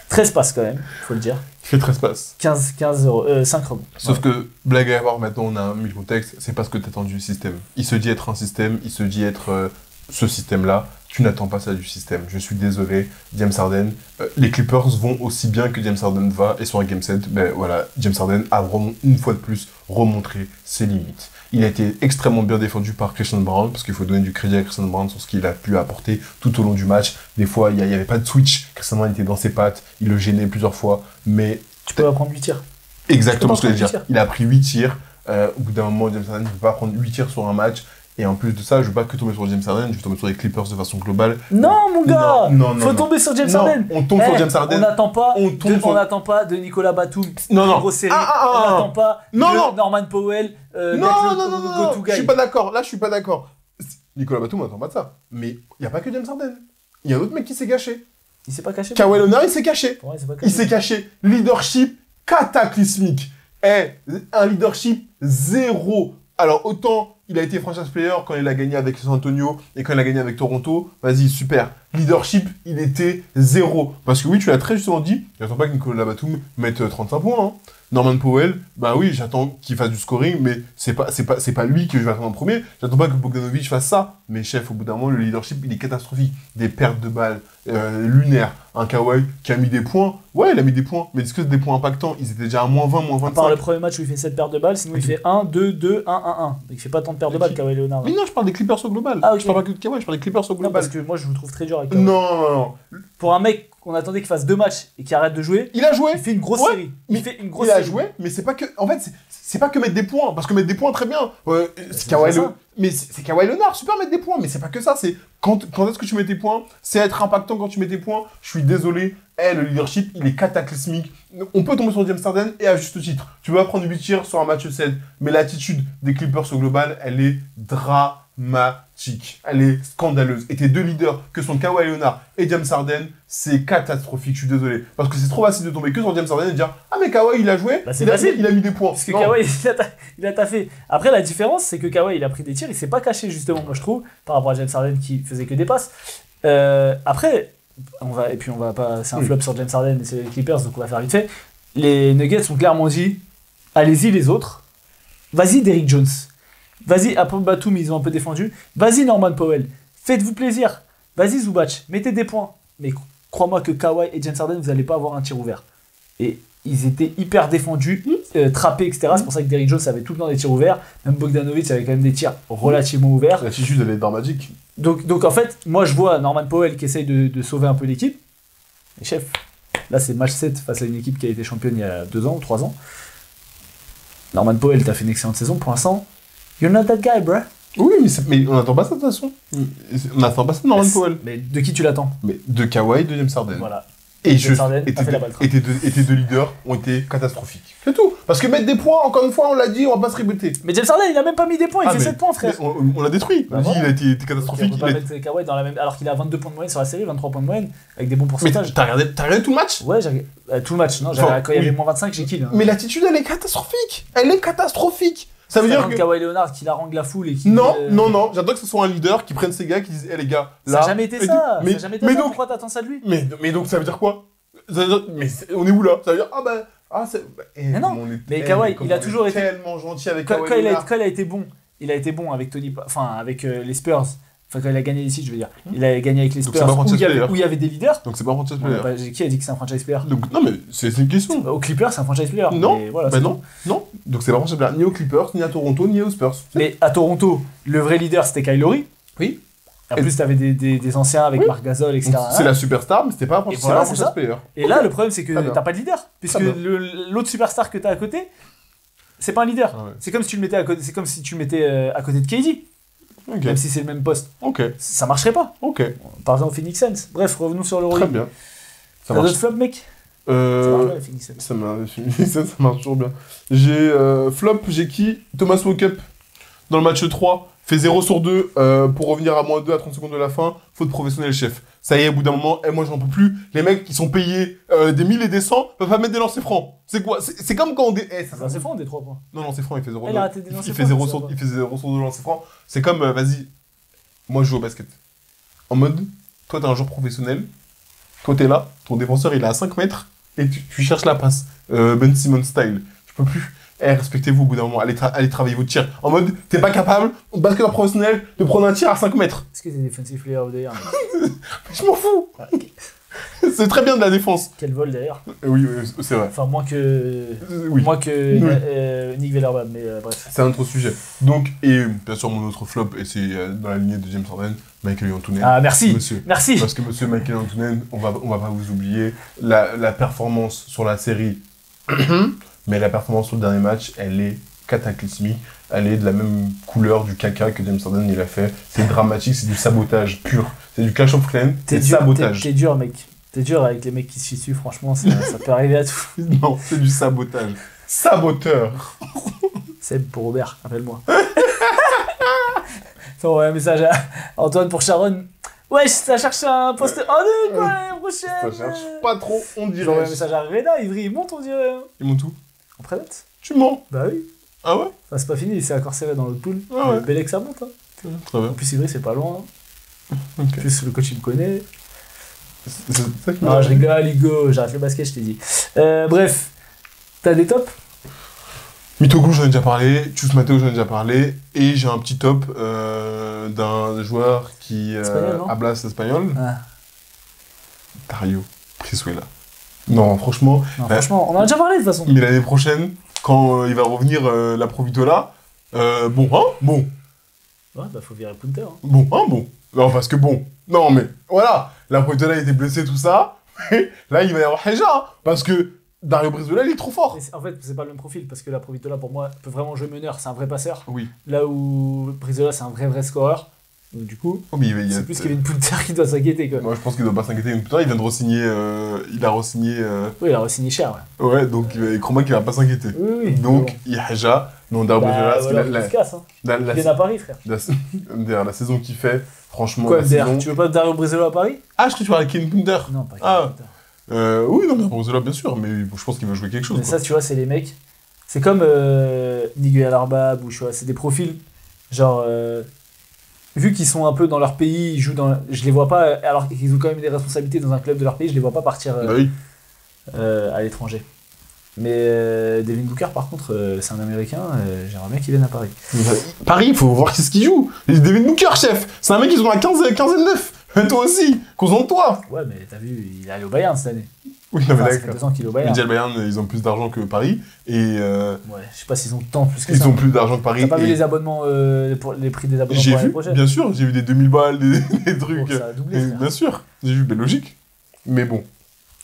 13 passes quand même, faut le dire. Il fait 13 passes. 5 rebonds. Sauf Ouais. que, blague à avoir, maintenant on a mis le contexte, c'est pas ce que t'attends du système. Il se dit être un système, il se dit être ce système-là. Tu n'attends pas ça du système. Je suis désolé, James Harden. Les Clippers vont aussi bien que James Harden va, et sur un Game 7, ben voilà, James Harden a vraiment, une fois de plus, remontré ses limites. Il a été extrêmement bien défendu par Christian Brown, parce qu'il faut donner du crédit à Christian Brown sur ce qu'il a pu apporter tout au long du match. Des fois, il n'y avait pas de switch. Christian Brown était dans ses pattes, il le gênait plusieurs fois, mais... Tu peux prendre 8 tirs. Exactement ce que je veux prendre dire. 8 tirs. Il a pris 8 tirs. Au bout d'un moment, James Harden ne peut pas prendre 8 tirs sur un match. Et en plus de ça, je veux pas que tomber sur James Harden, je veux tomber sur les Clippers de façon globale. Non, mon gars Non, faut non. tomber sur James Non, Harden. on tombe sur James Harden. On n'attend pas, On n'attend pas de Nicolas Batum. Non, non. Grosse série. Ah, on n'attend pas Non, de non. Norman Powell. Non, go-to guy. je suis pas d'accord. Là, je suis pas d'accord. Nicolas Batum, on n'attend pas de ça. Mais il n'y a pas que James Harden. Il y a un autre mec qui s'est gâché. Il s'est pas caché. Kawhi Leonard, il s'est caché. Pour moi, il s'est pas Il caché. s'est caché. Leadership cataclysmique. Un leadership zéro. Alors, autant il a été franchise player quand il a gagné avec San Antonio et quand il a gagné avec Toronto, vas-y, super. Leadership, il était zéro. Parce que oui, tu l'as très justement dit, j'attends pas que Nicolas Batum mette 35 points. Hein. Norman Powell, bah oui, j'attends qu'il fasse du scoring, mais c'est pas lui que je vais attendre en premier. J'attends pas que Bogdanovic fasse ça. Mais chef, au bout d'un moment, le leadership, il est catastrophique. Des pertes de balles lunaires. Un Kawhi qui a mis des points. Ouais, il a mis des points. Mais est-ce que c'est des points impactants? Ils étaient déjà à moins 20, moins À part 25. le premier match où il fait 7 pertes de balles, sinon il fait 1, 2, 2, 1, 1, 1. Donc il fait pas tant de pertes de balles, Kawhi Leonard. Mais non, je parle des Clippers au global. Ah, ok. Je parle pas que de Kawhi, je parle des Clippers au Non, global. parce que moi je vous trouve très dur avec Kawhi. Non. Pour un mec qu'on attendait qu'il fasse 2 matchs et qui arrête de jouer, Il a joué. il fait une grosse Ouais, série. mais Il fait une grosse Il a série. joué, mais c'est pas que. En fait, c'est pas que mettre des points. Parce que mettre des points, très bien. C'est c'est Kawhi déjà Le... ça. Mais c'est Kawhi Leonard, super mettre des points. Mais c'est pas que ça. C'est quand est-ce que tu mets tes points? C'est être impactant quand tu mets tes points. Je suis désolé. Le leadership, il est cataclysmique. On peut tomber sur James Harden et à juste titre. Tu vas prendre 8 tirs sur un match 7. Mais l'attitude des Clippers au global, elle est dramatique. Elle est scandaleuse. Et tes deux leaders, que sont Kawhi Leonard et James Harden, c'est catastrophique, je suis désolé. Parce que c'est trop facile de tomber que sur James Harden et de dire « Ah mais Kawhi il a joué, Bah, c'est facile. Il a mis des points. » Parce que Kawhi, il a taffé. Après, la différence, c'est que Kawhi, il a pris des tirs, il s'est pas caché, justement, moi je trouve, par rapport à James Harden qui faisait que des passes. Après, c'est un flop sur James Harden et c'est les Clippers, donc on va faire vite fait. Les Nuggets ont clairement dit allez-y les autres, vas-y Derrick Jones, vas-y après Batum, ils ont un peu défendu, vas-y Norman Powell, faites-vous plaisir, vas-y Zubac, mettez des points. Mais crois-moi que Kawhi et James Harden, vous n'allez pas avoir un tir ouvert. Et ils étaient hyper défendus, trappés, etc. C'est pour ça que Derrick Jones avait tout le temps des tirs ouverts. Même Bogdanovic avait quand même des tirs relativement ouverts. L'attitude, elle est dramatique. Donc en fait, moi je vois Norman Powell qui essaye de sauver un peu l'équipe. Et chef, là c'est match 7 face à une équipe qui a été championne il y a 2 ans ou 3 ans. Norman Powell, t'as fait une excellente saison pour l'instant. You're not that guy, bruh. Oui, mais on n'attend pas ça de toute façon. On n'attend pas ça de Norman Powell. Mais de qui tu l'attends? Mais de Kawhi et de James Harden. Voilà. Et tes deux leaders ont été catastrophiques. C'est tout. Parce que mettre des points, encore une fois, on l'a dit, on va pas se répéter. Mais James Harden, il a même pas mis des points, il fait 7 points, frère. On l'a détruit. Bah, voilà. voilà. Il a été catastrophique. On peut pas mettre Kawhi dans la même... Alors qu'il a 22 points de moyenne sur la série, 23 points de moyenne, avec des bons pourcentages. Mais t'as regardé tout le match? Ouais, j'ai tout le match. Non, quand il y avait moins 25, j'ai kill. Hein. Mais l'attitude, elle est catastrophique. Elle est catastrophique. Ça veut dire que Kawhi Leonard qui harangue la foule et qui... Non, j'adore que ce soit un leader qui prenne ses gars, qui dise, les gars, là... Ça n'a jamais été ça. Mais donc, pourquoi t'attends ça de lui? Mais donc, ça veut dire quoi? Mais on est où là? Ça veut dire, mais non, mais Kawhi, il a toujours été tellement gentil avec Kawhi. Quand il a été bon avec avec les Spurs. Enfin, quand il a gagné ici, je veux dire. Il a gagné avec les Spurs où il y avait des leaders. Donc c'est pas un franchise player. Qui a dit que c'est un franchise player? Donc, non, mais c'est une question. Au Clippers, c'est un franchise player. Non, voilà, non. Donc c'est pas un franchise player ni aux Clippers, ni à Toronto, ni aux Spurs. Mais à Toronto, le vrai leader, c'était Kyle Lowry. Oui. En plus, t'avais des anciens avec Marc Gasol, etc. C'est la superstar, mais c'était pas un franchise player. Et là, le problème, c'est que t'as pas de leader. Puisque l'autre superstar que t'as à côté, c'est pas un leader. Ah ouais. C'est comme si tu le mettais à côté, à côté de KD. Okay. Même si c'est le même poste. Ça marcherait pas. Par exemple, Phoenix Suns. Bref, revenons sur le Très bien. T'as d'autres flops, mec? Ça marche toujours bien. J'ai flop, j'ai qui? Thomas Walkup dans le match 3. Fait 0 sur 2 pour revenir à -2 à 30 secondes de la fin. Faute professionnelle, chef. Ça y est, au bout d'un moment, moi j'en peux plus. Les mecs qui sont payés des 1000 et des 100 peuvent pas mettre des lancers francs. C'est quoi? C'est comme quand on... C'est lancers francs ou des 3 points? Non, lancers francs, il fait 0 il fait 0 sur 2 lancers francs. C'est comme, vas-y, moi je joue au basket. En mode, toi t'es un joueur professionnel, toi t'es là, ton défenseur il est à 5 mètres, et tu cherches la passe. Ben Simmons style. Je peux plus. Respectez-vous au bout d'un moment, allez travailler votre tir. En mode, t'es pas capable, au basketteur professionnel, de prendre un tir à 5 mètres. Est-ce que t'es defensive player of the year? Je m'en fous. C'est très bien de la défense. Quel vol d'ailleurs. Oui, c'est vrai. Enfin, moins que Nick Vellerman, mais bref. C'est un autre sujet. Donc, et bien sûr, mon autre flop, et c'est dans la lignée de James Harden, Michael Antunen. Ah, merci. Merci. Parce que monsieur Michael Antunen, on va pas vous oublier, la performance sur la série... Mais la performance sur le dernier match, elle est cataclysmique. Elle est de la même couleur du caca que James Harden il a fait. C'est dramatique, c'est du sabotage pur. C'est du Clash of Clans, c'est du sabotage. T'es dur, mec. T'es dur avec les mecs qui se chient dessus, franchement, ça peut arriver à tout. Non, c'est du sabotage. Saboteur. Seb pour Robert, appelle-moi. Attends, un message à Antoine pour Sharon. Wesh, ça cherche un poste 1-2 quoi l'année prochaine. Ça cherche pas trop, on dirait. J'envoie un message à Reda, Ivry, il monte, on dirait. Il monte où? En private. Tu mens? Bah oui. Ah ouais? Enfin, c'est pas fini, c'est encore serré dans l'autre pool. Ah ouais. Bellec, ça monte. Hein. Très bien. En plus, Ivry, c'est pas loin. En Okay. plus, le coach, il me connaît. C'est ça qui Non, je rigole, Hugo, j'arrête le basket, je t'ai dit. Bref, t'as des tops? Mitoglou, j'en ai déjà parlé. Chus Mateo, j'en ai déjà parlé. Et j'ai un petit top d'un joueur qui habla espagnol. Ah. Dario Brizuela. Non, franchement. Franchement, on en a déjà parlé de toute façon. Mais l'année prochaine, quand il va revenir la Provitola, bon. Ouais, bah faut virer Punter. Hein. Bon. Non, parce que bon. Non, mais voilà. La Provitola était blessée, tout ça. Là, il va y avoir Heja. Hein, parce que Dario Brizuela, il est trop fort. En fait, c'est pas le même profil, parce que la Provitola, pour moi, peut vraiment jouer meneur, c'est un vrai passeur. Oui. Là où Brizuela, c'est un vrai scoreur. Donc du coup, c'est plus Kevin Punter qui doit s'inquiéter, quoi. Moi, je pense qu'il doit pas s'inquiéter. Punter, il vient de re-signer... il a re-signé... Oui, il a re-signé cher, ouais. Ouais, donc crois-moi qu'il va pas s'inquiéter. Oui. Donc, bon. Heja, Non, Dario Bah, Brizola, voilà, il se casse, hein. Il vient à Paris, frère. la saison qu'il fait, franchement. Quoi, la MDR, saison... tu veux pas Dario Brizola à Paris? Ah, je crois que tu parlais de Ken Punder. Non, pas Ah. Kevin. Oui, non, mais Brizola, bien sûr, mais je pense qu'il va jouer quelque chose. Mais Quoi. ça, tu vois, c'est les mecs. C'est comme Niguel Arbab ou tu vois, c'est des profils. Genre, vu qu'ils sont un peu dans leur pays, ils jouent dans. Je les vois pas, alors qu'ils ont quand même des responsabilités dans un club de leur pays, je les vois pas partir Bah oui. à l'étranger. Mais Devin Booker, par contre, c'est un américain, j'aimerais bien qu'il vienne à Paris. Paris, il faut voir qui ce qu'il joue. David Booker, chef. C'est un mec qui joue à 15 et 9. Toi aussi, concentre-toi. Ouais, mais t'as vu, il est allé au Bayern cette année. Oui, non, mais Enfin, ça fait d'accord. 2 ans qu'il est au Le Bayern. Bayern, ils ont plus d'argent que Paris. Et Ouais, je sais pas s'ils ont tant plus que ils ça. ont plus d'argent que Paris. T'as pas vu et les abonnements, pour les prix des abonnements j'ai pour l'année vu, prochaine? bien sûr, j'ai vu des 2000 balles, des trucs. Bon, ça a doublé, Et frère. bien sûr, j'ai vu, ben logique. Mais bon.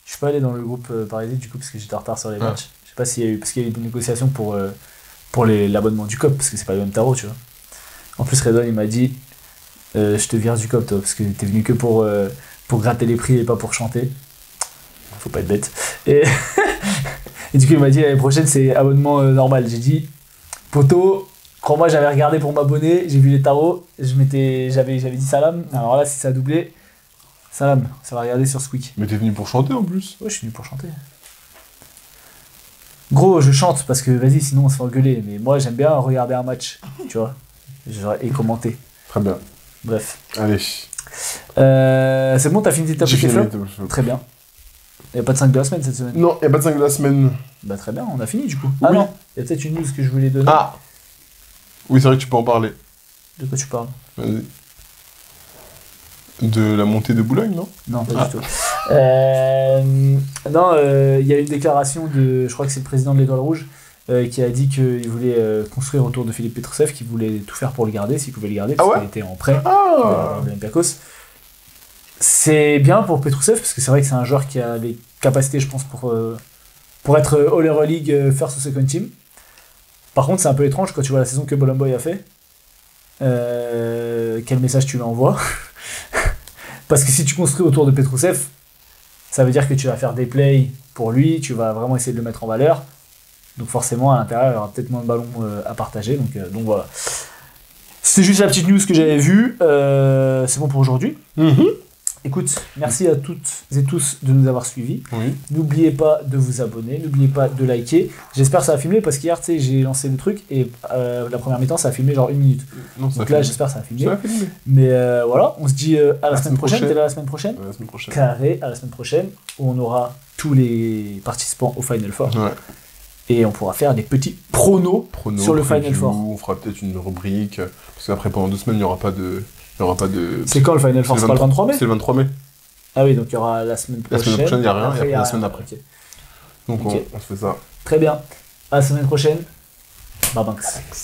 Je suis pas allé dans le groupe parisien du coup parce que j'étais en retard sur les Ah. matchs. Je sais pas s'il y a eu, parce qu'il y a eu des négociations pour l'abonnement du COP parce que c'est pas le même tarot, tu vois. En plus, Redon il m'a dit je te vire du COP toi parce que t'es venu que pour gratter les prix et pas pour chanter. Faut pas être bête. Et, et du coup, il m'a dit l'année prochaine c'est abonnement normal. J'ai dit poto, crois-moi, j'avais regardé pour m'abonner, j'ai vu les tarots, j'avais dit salam. Alors là, si ça a doublé, salam, ça va regarder sur Squeak. Mais t'es venu pour chanter en plus. Ouais, je suis venu pour chanter. Gros, je chante parce que vas-y, sinon on se fait engueuler. Mais moi, j'aime bien regarder un match, tu vois, et commenter. Très bien. Bref. Allez. C'est bon, t'as fini tes J'ai tes fini flops mes top flops. Très bien. Il n'y a pas de 5 de la semaine cette semaine. Non, il n'y a pas de 5 de la semaine. Bah très bien, on a fini du coup. Ah Oui. non, il y a peut-être une news que je voulais donner. Ah. Oui, c'est vrai que tu peux en parler. De quoi tu parles? Vas-y. De la montée de Boulogne, non? Non, pas Ah. du tout. Non, il y a une déclaration de, je crois que c'est le président de l'Étoile Rouge, qui a dit qu'il voulait construire autour de Philippe Petrousev, qu'il voulait tout faire pour le garder, s'il pouvait le garder, parce Ah ouais qu'il était en prêt Ah. de l'Olympiakos. C'est bien pour Petrousev, parce que c'est vrai que c'est un joueur qui a les capacités, je pense, pour être All Euroleague first ou second team. Par contre, c'est un peu étrange quand tu vois la saison que Bolomboy a fait. Quel message tu lui envoies? Parce que si tu construis autour de Petrousev, ça veut dire que tu vas faire des plays pour lui, tu vas vraiment essayer de le mettre en valeur. Donc forcément, à l'intérieur, il y aura peut-être moins de ballons à partager. Donc voilà. C'était juste la petite news que j'avais vue. C'est bon pour aujourd'hui. Écoute, merci à toutes et tous de nous avoir suivis. Oui. N'oubliez pas de vous abonner, n'oubliez pas de liker. J'espère que ça a filmé parce qu'hier, tu sais, j'ai lancé le truc et la première mi-temps, ça a filmé genre 1 minute. Non, ça Donc fait- là, j'espère que ça a filmé. Ça a filmé. Mais voilà, on se dit à la semaine semaine prochaine. prochaine. T'es là la semaine prochaine? La semaine prochaine. Carré, à la semaine prochaine, où on aura tous les participants au Final Four. Ouais. Et on pourra faire des petits pronos Prono, sur le Final preview, Four. On fera peut-être une rubrique. Parce qu'après, pendant 2 semaines, il n'y aura pas de. C'est quand le Final Four? C'est pas le 23 mai? C'est le 23 mai. Ah oui, donc il y aura la semaine La prochaine. semaine prochaine, il n'y a rien. Après, Et après, la semaine d'après. Ok. Donc, Ok. on se fait ça. Très bien. À la semaine prochaine. Bye bye.